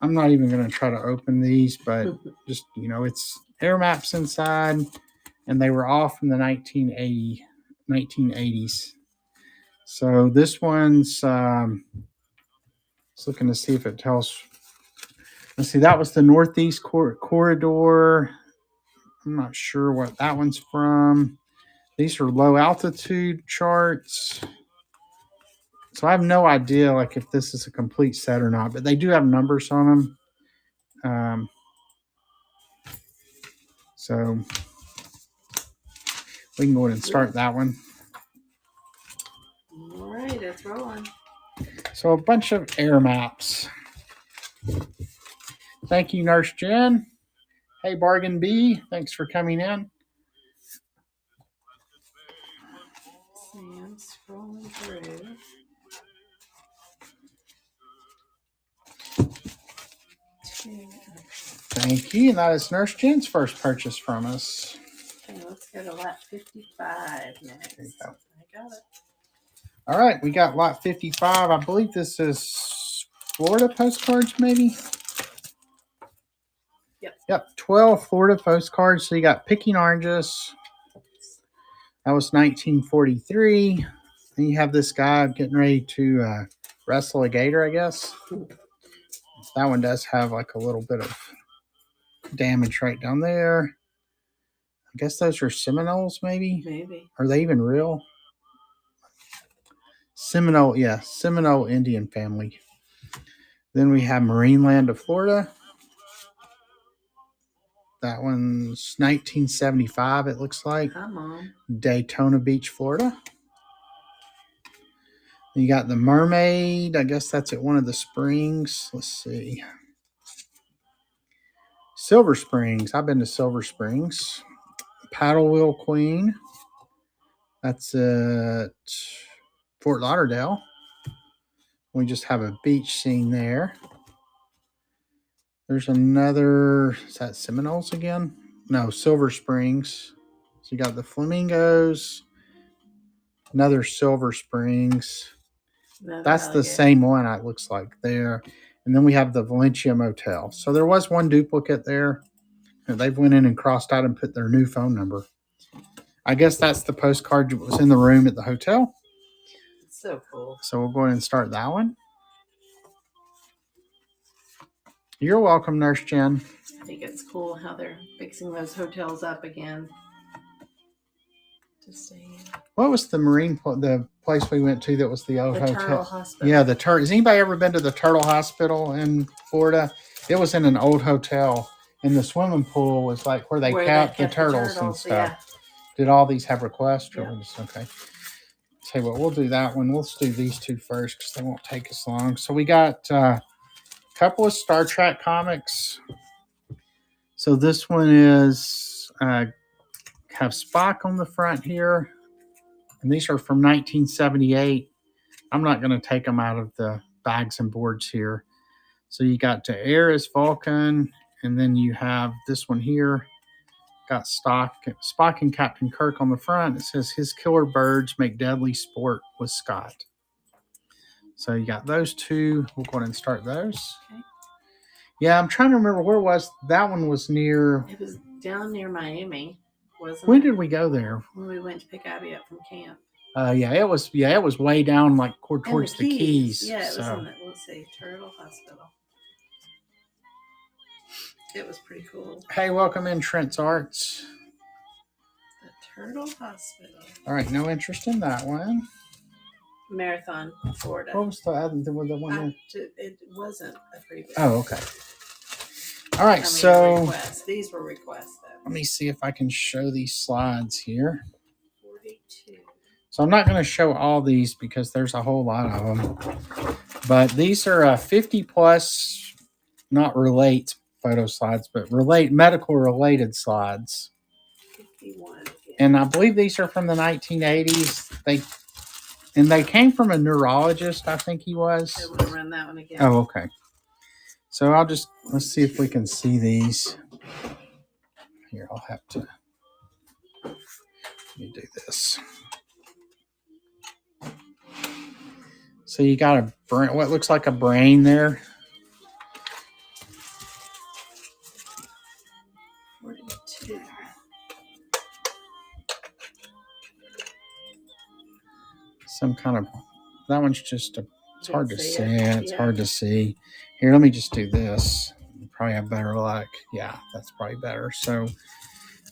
I'm not even going to try to open these, but just, it's air maps inside. And they were all from the 1980s. So this one's, just looking to see if it tells. Let's see, that was the Northeast Corridor. I'm not sure what that one's from. These are low altitude charts. So I have no idea like if this is a complete set or not, but they do have numbers on them. So we can go ahead and start that one. All right, it's rolling. So a bunch of air maps. Thank you, Nurse Jen. Hey, Bargain B, thanks for coming in. See, I'm scrolling through. Thank you. And that is Nurse Jen's first purchase from us. Okay, let's go to lot 55 next. There you go. I got it. All right, we got lot 55. I believe this is Florida postcards, maybe. Yep, 12 Florida postcards. So you got picking oranges. That was 1943. Then you have this guy getting ready to wrestle a gator, I guess. That one does have like a little bit of damage right down there. I guess those are Seminoles, maybe? Maybe. Are they even real? Seminole, yeah, Seminole Indian family. Then we have Marineland of Florida. That one's 1975, it looks like. Hi, Mom. Daytona Beach, Florida. You got the Mermaid. I guess that's at one of the springs. Let's see. Silver Springs. I've been to Silver Springs. Paddle Wheel Queen. That's at Fort Lauderdale. We just have a beach scene there. There's another. Is that Seminoles again? No, Silver Springs. So you got the Flamingos. Another Silver Springs. Another That's the alligator. same one, it looks like there. And then we have the Valencia Motel. So there was one duplicate there. And they've went in and crossed out and put their new phone number. I guess that's the postcard that was in the room at the hotel. It's so cool. So we'll go ahead and start that one. You're welcome, Nurse Jen. I think it's cool how they're fixing those hotels up again. To stay in. What was the place we went to that was the old The hotel? Turtle Hospital. Yeah, the Turtle. Has anybody ever been to the Turtle Hospital in Florida? It was in an old hotel, and the swimming pool was like where they kept the turtles and stuff. Yeah. Did all these have requests? Or Yeah. was- okay. Tell you what, we'll do that one. Let's do these two first because they won't take us long. So we got a couple of Star Trek comics. So this one is have Spock on the front here. And these are from 1978. I'm not going to take them out of the bags and boards here. So you got to Air as Vulcan, and then you have this one here. Got Spock and Captain Kirk on the front. It says his killer birds make deadly sport with Scott. So you got those two. We'll go ahead and start those. Okay. Yeah, I'm trying to remember where was that one was near. It was down near Miami, wasn't When it? did we go there? When we went to pick Abby up from camp. It was way down like And towards the Keys. Yeah, it was so. in the, let's see, Turtle Hospital. It was pretty cool. Hey, welcome in Trent's Arts. The Turtle Hospital. All right, no interest in that one. Marathon, Florida. What was the other the one? It wasn't a preview. Oh, okay. All right, so requests. These were requests, though. let me see if I can show these slides here. 42. So I'm not going to show all these because there's a whole lot of them. But these are 50 plus, not relate photo slides, but medical related slides. 51. Yeah. And I believe these are from the 1980s. They came from a neurologist, I think he was. I want to run that one again. Oh, okay. So let's see if we can see these. Here, I'll have to, let me do this. So you got a brain, what looks like a brain there. 42. Some kind of, that one's just it's hard to see. It's Yeah. hard to see. Here, let me just do this. Probably have better luck. Yeah, that's probably better. So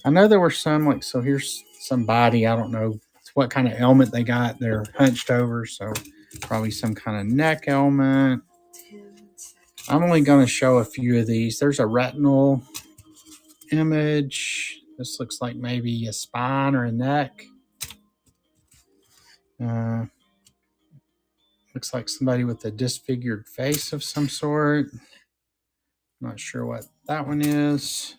I know there were some so here's somebody, I don't know what kind of ailment they got. They're hunched over, so probably some kind of neck ailment. 10 seconds. I'm only going to show a few of these. There's a retinal image. This looks like maybe a spine or a neck. Looks like somebody with a disfigured face of some sort. Not sure what that one is.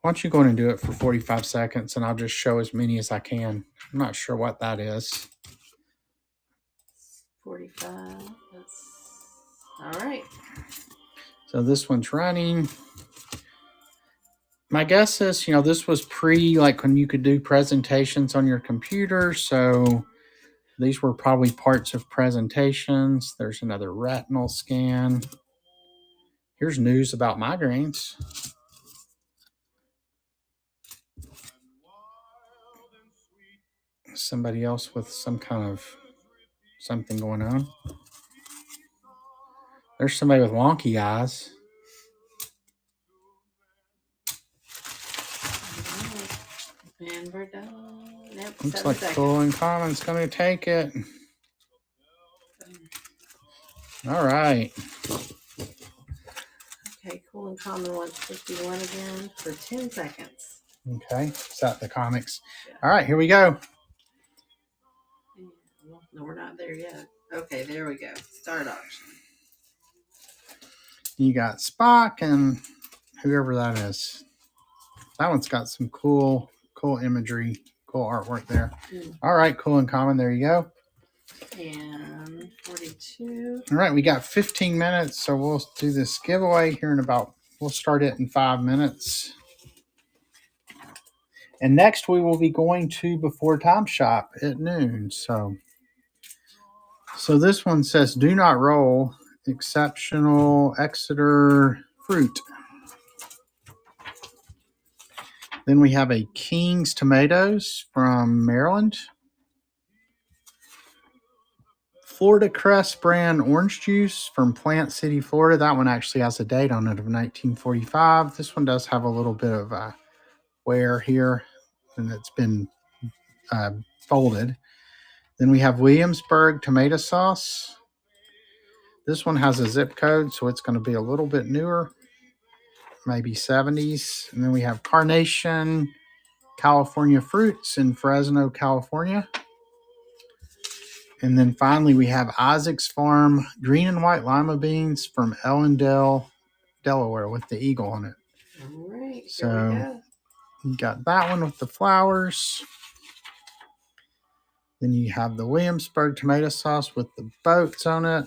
Why don't you go in and do it for 45 seconds and I'll just show as many as I can. I'm not sure what that is. 45. That's all right. So this one's running. My guess is, this was like when you could do presentations on your computer. So these were probably parts of presentations. There's another retinal scan. Here's news about migraines. Somebody else with some kind of something going on. There's somebody with wonky eyes. And we're done. Yep, Looks 7 like seconds. Cool and Common's going to take it. All right. Okay, Cool and Common wants 51 again for 10 seconds. Okay. Set the comics. Yeah. All right, here we go. Well, no, we're not there yet. Okay, there we go. Start auction. You got Spock and whoever that is. That one's got some cool imagery, cool artwork there. All right, Cool and Common. There you go. And 42. All right, we got 15 minutes, so we'll do this giveaway here in we'll start it in 5 minutes. And next we will be going to Before Time Shop at noon. So this one says, do not roll, exceptional Exeter fruit. Then we have a King's tomatoes from Maryland. Florida Crest brand orange juice from Plant City, Florida. That one actually has a date on it of 1945. This one does have a little bit of wear here, and it's been folded. Then we have Williamsburg tomato sauce. This one has a zip code, so it's going to be a little bit newer, maybe 70s. And then we have Carnation California fruits in Fresno, California. And then finally, we have Isaac's Farm green and white lima beans from Ellendale, Delaware, with the eagle on it. All right. So here we go. you got that one with the flowers. Then you have the Williamsburg tomato sauce with the boats on it.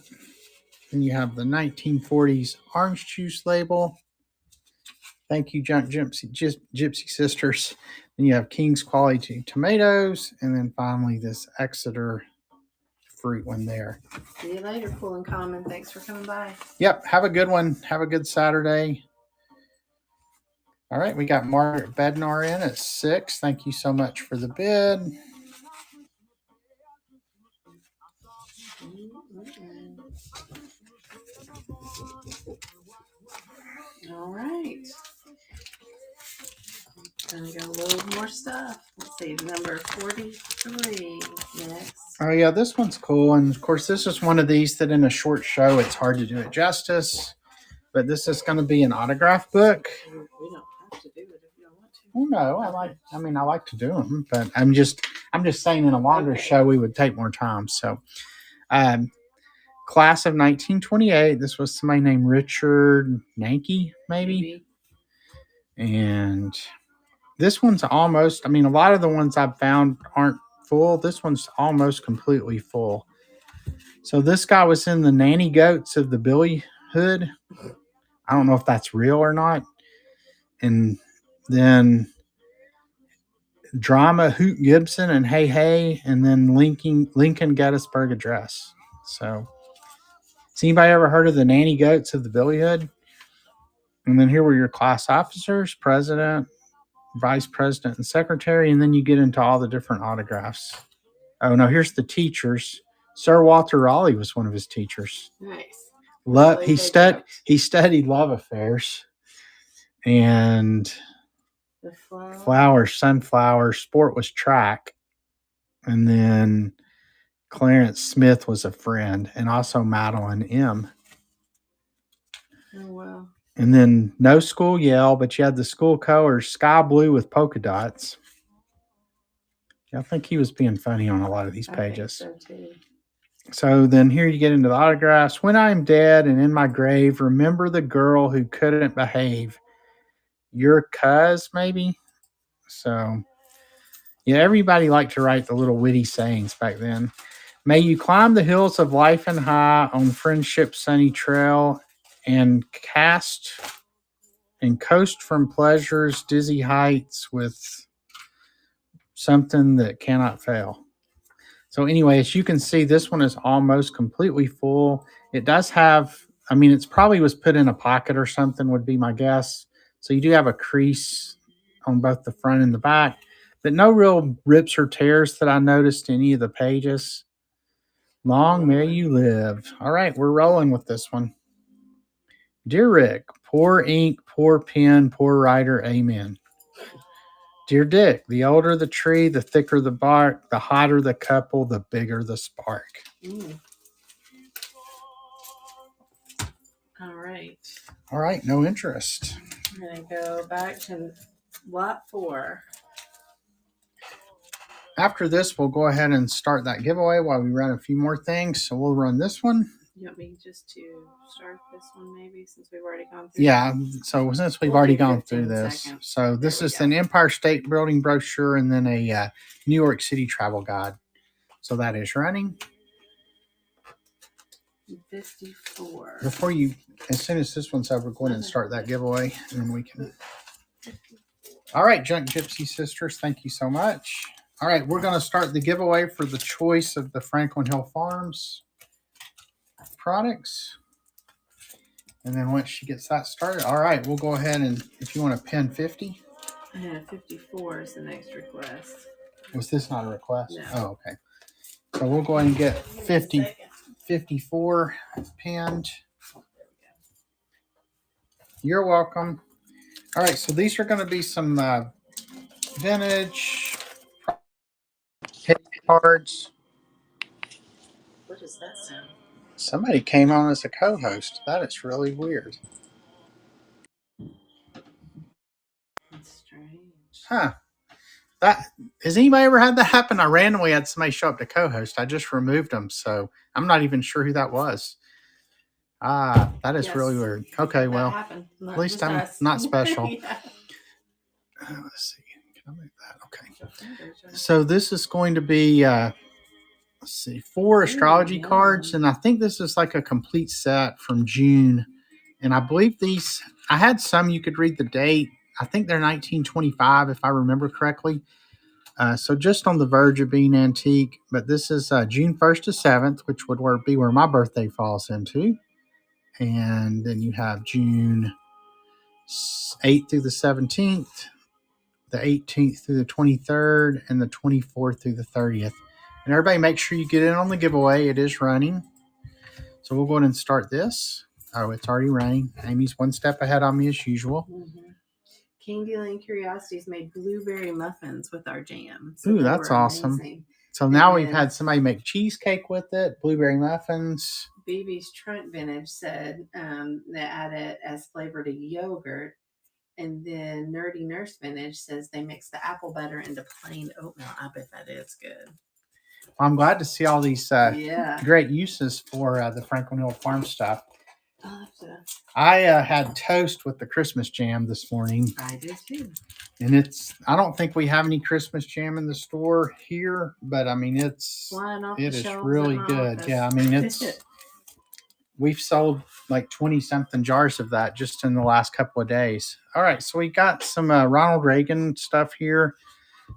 Then you have the 1940s orange juice label. Thank you, Gypsy Sisters. Then you have King's Quality tomatoes. And then finally, this Exeter fruit one there. See you later, Cool and Common. Thanks for coming by. Yep. Have a good one. Have a good Saturday. All right. We got Margaret Bednar in at 6. Thank you so much for the bid. All right. Gonna go load more stuff. Let's see, number 43 next. Oh yeah, this one's cool. And of course, this is one of these that in a short show, it's hard to do it justice. But this is going to be an autograph book. We don't have to do it if you don't want to. Oh no, I like to do them, but I'm just saying in a longer show we would take more time. So, class of 1928. This was somebody named Richard Nanke, maybe. And this one's almost, a lot of the ones I've found aren't full. This one's almost completely full. So this guy was in the Nanny Goats of the Billy Hood. I don't know if that's real or not. And then Drama Hoot Gibson and Hey Hey, and then Lincoln Gettysburg Address. So has anybody ever heard of the Nanny Goats of the Billy Hood? And then here were your class officers, president, vice president, and secretary, and then you get into all the different autographs. Oh no, here's the teachers. Sir Walter Raleigh was one of his teachers. Nice. He studied love affairs and The flowers, sunflower. Sport was track, and then Clarence Smith was a friend, and also Madeline M. Oh wow. And then no school Yale, but you had the school colors sky blue with polka dots. I think he was being funny on a lot of these pages. I think so too. So then here you get into the autographs. When I'm dead and in my grave, remember the girl who couldn't behave. Your cuz, maybe? So, yeah, everybody liked to write the little witty sayings back then. May you climb the hills of life and high on friendship's sunny trail and coast from pleasure's dizzy heights with something that cannot fail. So anyway, as you can see, this one is almost completely full. It does have I mean, it's probably was put in a pocket or something would be my guess. So you do have a crease on both the front and the back, but no real rips or tears that I noticed in any of the pages. Long may you live. All right, we're rolling with this one. Dear Rick, poor ink, poor pen, poor writer, amen. Dear Dick, the older the tree, the thicker the bark, the hotter the couple, the bigger the spark. Mm. All right. All right, no interest. I'm going to go back to lot 4. After this, we'll go ahead and start that giveaway while we run a few more things. So we'll run this one. You want me just to start this one maybe since we've already gone through? Yeah, so since we've We'll already do gone through 15 this. seconds. So this There we is go. an Empire State Building brochure and then a New York City travel guide. So that is running. 54. Before you, as soon as this one's over, go ahead and start that giveaway and then we can. All right, Junk Gypsy Sisters, thank you so much. All right, we're going to start the giveaway for the choice of the Franklin Hill Farms products. And then once she gets that started, all right, we'll go ahead and if you want to pin 50. I have 54 is the next request. Was this not a request? No. Oh, okay. So we'll go ahead and get 54 pinned. You're welcome. All right, so these are going to be some vintage cards. What does that sound? Somebody came on as a co-host. That is really weird. That's strange. Huh. That has anybody ever had that happen? I randomly had somebody show up to co-host. I just removed them, so I'm not even sure who that was. That is really Yes. weird. Okay, That well, happened. Not at least just I'm us. not special. Yeah. Let's see. Can I move that? Okay. Your fingers are- So this is going to be let's see, 4 astrology yum. cards, and I think this is like a complete set from June. And I believe these, I had some you could read the date. I think they're 1925 if I remember correctly. So just on the verge of being antique, but this is June 1st to 7th, which would be where my birthday falls into. And then you have June 8th through the 17th, the 18th through the 23rd, and the 24th through the 30th. And everybody make sure you get in on the giveaway. It is running. So we'll go ahead and start this. Oh, it's already running. Amy's one step ahead on me as usual. Mm-hmm. Candy Lane Curiosities made blueberry muffins with our jam. Ooh, they that's were awesome. amazing. So now And we've had somebody make cheesecake with it, blueberry muffins. BB's Trunk Vintage said they add it as flavor to yogurt. And then Nerdy Nurse Vintage says they mix the apple butter into plain oatmeal. I bet that is good. I'm glad to see all these Yeah. great uses for the Franklin Hill Farm stuff. I'll have to. I had toast with the Christmas jam this morning. I did too. And I don't think we have any Christmas jam in the store here, but I mean, it is really good. Office. Yeah, I mean, we've sold like 20 something jars of that just in the last couple of days. All right, so we got some Ronald Reagan stuff here.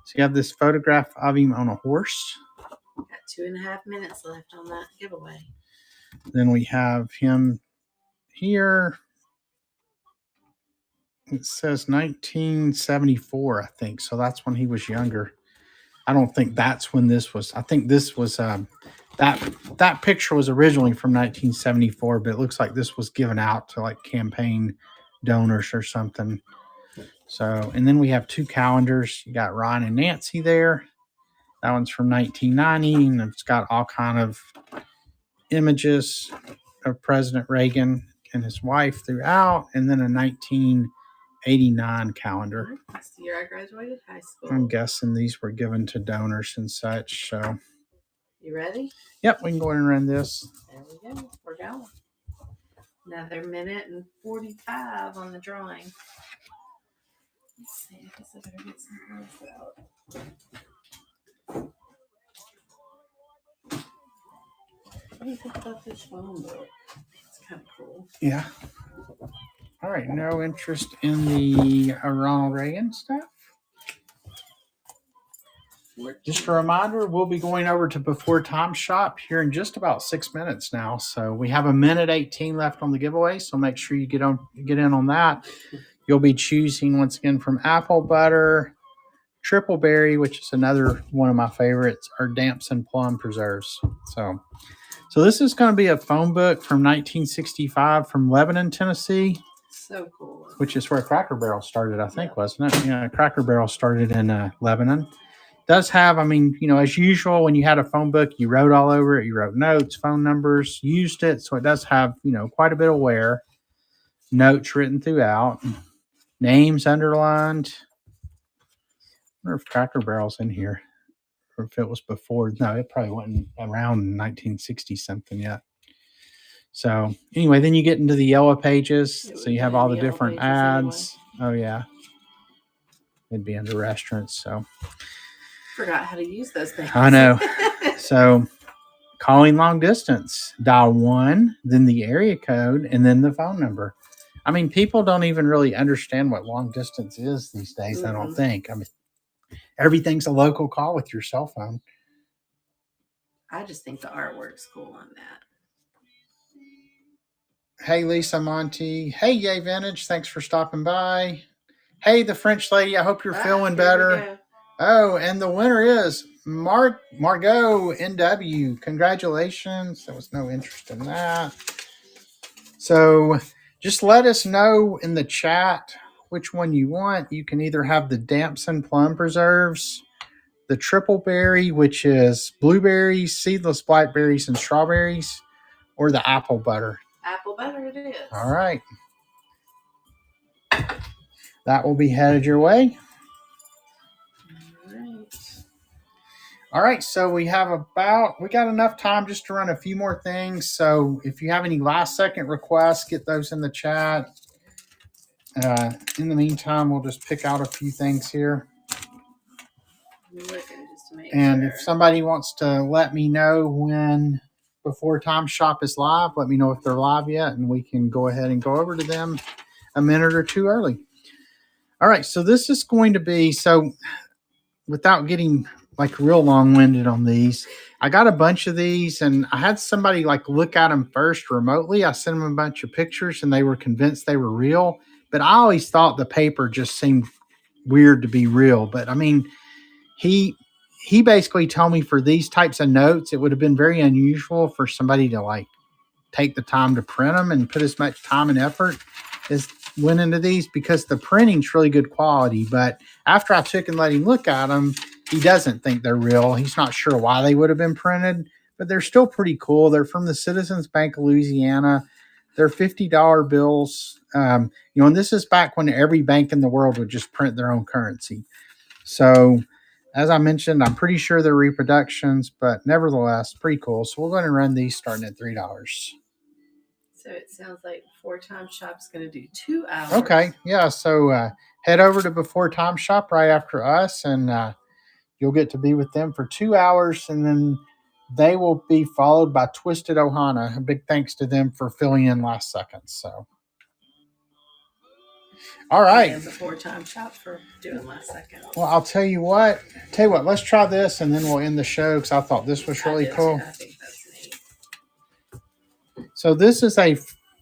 So you have this photograph of him on a horse. Got 2.5 minutes left on that giveaway. Then we have him here. It says 1974, I think. So that's when he was younger. I don't think that's when this was. I think this was that picture was originally from 1974, but it looks like this was given out to like campaign donors or something. So, and then we have 2 calendars. You got Ron and Nancy there. That one's from 1990, and it's got all kind of images of President Reagan and his wife throughout, and then a 1989 calendar. That's the year I graduated high school. I'm guessing these were given to donors and such. So, you ready? Yep, we can go ahead and run this. There we go. We're going. Another minute and 45 on the drawing. Let's see. I guess I better get some cards out. What do you think about this phone book? It's kind of cool. Yeah. All right. No interest in the Ronald Reagan stuff. Just a reminder, we'll be going over to Before Time Shop here in just about 6 minutes now. So we have 1:18 left on the giveaway. So make sure you get in on that. You'll be choosing once again from apple butter, triple berry, which is another one of my favorites, or damson plum preserves. So this is going to be a phone book from 1965 from Lebanon, Tennessee. So cool. Which is where Cracker Barrel started, I think, wasn't it? Yeah, Cracker Barrel started in Lebanon. Does have, I mean, as usual, when you had a phone book, you wrote all over it. You wrote notes, phone numbers, used it. So it does have, quite a bit of wear. Notes written throughout. Names underlined. I wonder if Cracker Barrel's in here. Or if it was before. No, it probably wasn't around 1960 something yet. So anyway, then you get into the yellow pages. So you have all the different ads. Anyway. Oh, yeah. It'd be under restaurants. So forgot how to use those things. I know. So calling long distance, dial 1, then the area code, and then the phone number. I mean, people don't even really understand what long distance is these days. Mm-hmm. I don't think. I mean, everything's a local call with your cell phone. I just think the artwork's cool on that. Hey, Lisa Monty. Hey, Yay Vintage. Thanks for stopping by. Hey, the French lady. I hope you're feeling better. Oh, and the winner is Margot NW. Congratulations. There was no interest in that. So just let us know in the chat which one you want. You can either have the damson plum preserves, the triple berry, which is blueberries, seedless blackberries, and strawberries, or the apple butter. Apple butter it is. All right. That will be headed your way. All right, so we got enough time just to run a few more things. So if you have any last second requests, get those in the chat. In the meantime, we'll just pick out a few things here. And if somebody wants to let me know when Before Time Shop is live, let me know if they're live yet, and we can go ahead and go over to them a minute or two early. All right, so this is going to be, without getting real long-winded on these, I got a bunch of these, and I had somebody look at them first remotely. I sent them a bunch of pictures, and they were convinced they were real. But I always thought the paper just seemed weird to be real. But I mean, he basically told me for these types of notes, it would have been very unusual for somebody to take the time to print them and put as much time and effort as went into these, because the printing's really good quality. But after I took and let him look at them, he doesn't think they're real. He's not sure why they would have been printed, but they're still pretty cool. They're from the Citizens Bank of Louisiana. They're $50 bills. And this is back when every bank in the world would just print their own currency. So as I mentioned, I'm pretty sure they're reproductions, but nevertheless, pretty cool. So we're going to run these starting at $3. So it sounds like Before Time Shop's going to do 2 hours. Okay, yeah. So head over to Before Time Shop right after us, and you'll get to be with them for 2 hours, and then they will be followed by Twisted Ohana. A big thanks to them for filling in last second. So, all right. And Before Time Shop for doing last second. Well, I'll tell you what. Let's try this, and then we'll end the show, because I thought this was really cool. I think that's neat. So this is a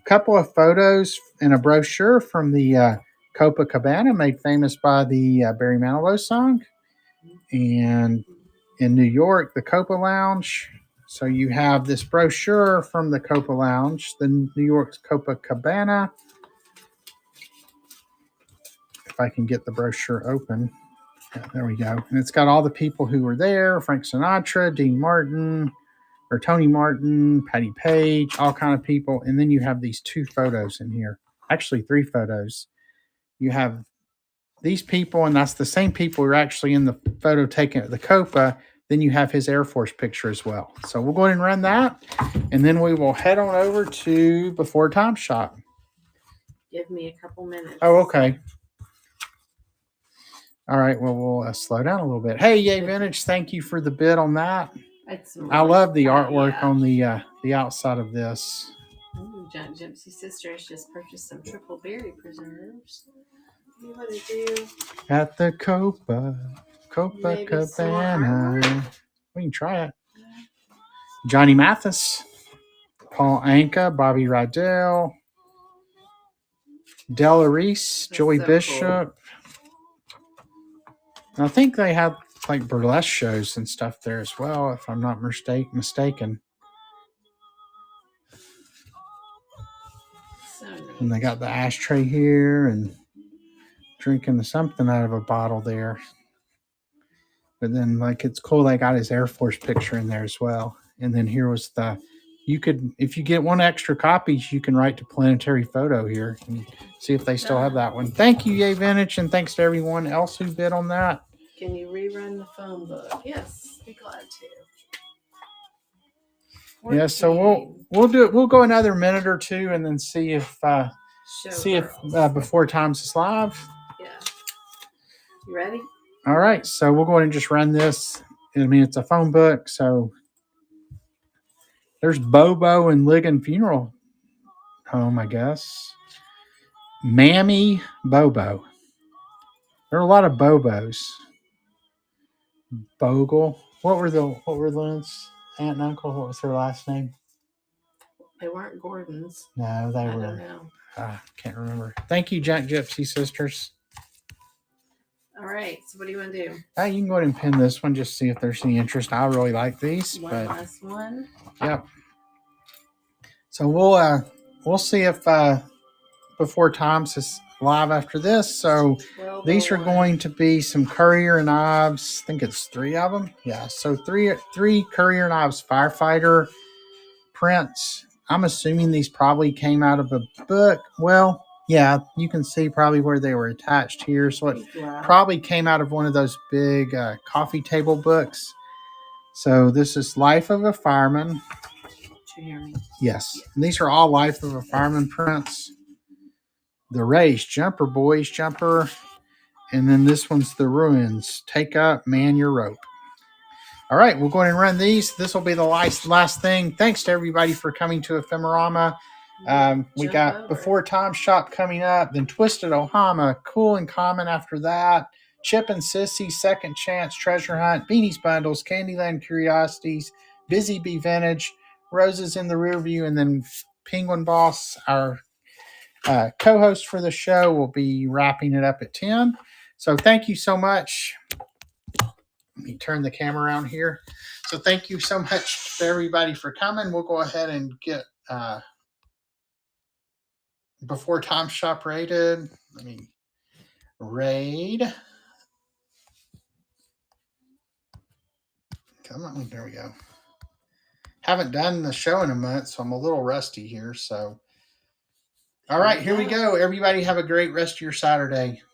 couple of photos and a brochure from the Copacabana, made famous by the Barry Manilow song. And in New York, the Copa Lounge. So you have this brochure from the Copa Lounge, the New York's Copacabana. If I can get the brochure open. Yeah, there we go. And it's got all the people who were there: Frank Sinatra, Tony Martin, Patty Page, all kind of people. And then you have these 2 photos in here. Actually, 3 photos. You have these people, and that's the same people who are actually in the photo taken at the Copa. Then you have his Air Force picture as well. So we'll go ahead and run that, and then we will head on over to Before Time Shop. Give me a couple minutes. Oh, okay. All right. Well, we'll slow down a little bit. Hey, Yay Vintage, thank you for the bid on that. I love the artwork on the outside of this. Ooh, John Gypsy Sisters just purchased some triple berry preserves. What do you want to do? At the Copa. Maybe some more artwork? Copacabana. We can try it. Johnny Mathis, Paul Anka, Bobby Rydell, Della Reese, That's Joey so Bishop. And I think they have like burlesque shows and stuff there as well, if I'm not mistaken. So And neat. they got the ashtray here and drinking something out of a bottle there. But then, like, it's cool. They got his Air Force picture in there as well. And then here was you could, if you get one extra copies, you can write to Planetary Photo here and see if they still have that one. Thank you, Yay Vintage, and thanks to everyone else who bid on that. Can you rerun the phone book? Yes, be glad to. Yeah, so 14. we'll do it. We'll go another minute or two and then see if Showgirls. Before Times is live. Yeah. You ready? All right, so we'll go ahead and just run this. I mean, it's a phone book, so there's Bobo and Ligon Funeral Home, I guess. Mammy Bobo. There are a lot of Bobos. Bogle. What were the aunt and uncle? What was their last name? They weren't Gordons. No, they I were. don't know. Can't remember. Thank you, Jack Gypsy Sisters. All right. So what do you want to do? You can go ahead and pin this one, just see if there's any interest. I really like these. One last one. Yep. So we'll see if Before Times is live after this. So these are going to be some Courier and Ives. I think it's 3 of them. Yeah. So three Courier and Ives firefighter prints. I'm assuming these probably came out of a book. Well, yeah, you can see probably where they were attached here. So it probably came out of one of those big coffee table books. So this is Life of a Fireman. Did you hear me? Yes. And these are all Life of a Fireman prints. The Race, Jumper Boys, Jumper. And then this one's The Ruins. Take up, Man Your Rope. All right, we'll go ahead and run these. This will be the last thing. Thanks to everybody for coming to Ephemerama. We got Before Time Shop coming up, then Twisted Ohama, Cool and Common after that, Chip and Sissy, Second Chance, Treasure Hunt, Beanie's Bundles, Candyland Curiosities, Busy Bee Vintage, Roses in the Rear View, and then Penguin Boss, our co-host for the show, will be wrapping it up at 10. So thank you so much. Let me turn the camera around here. So thank you so much to everybody for coming. We'll go ahead and get Before Time Shop rated. Let me raid. Come on, there we go. Haven't done the show in a month, so I'm a little rusty here. So, all right, here we go. Everybody have a great rest of your Saturday.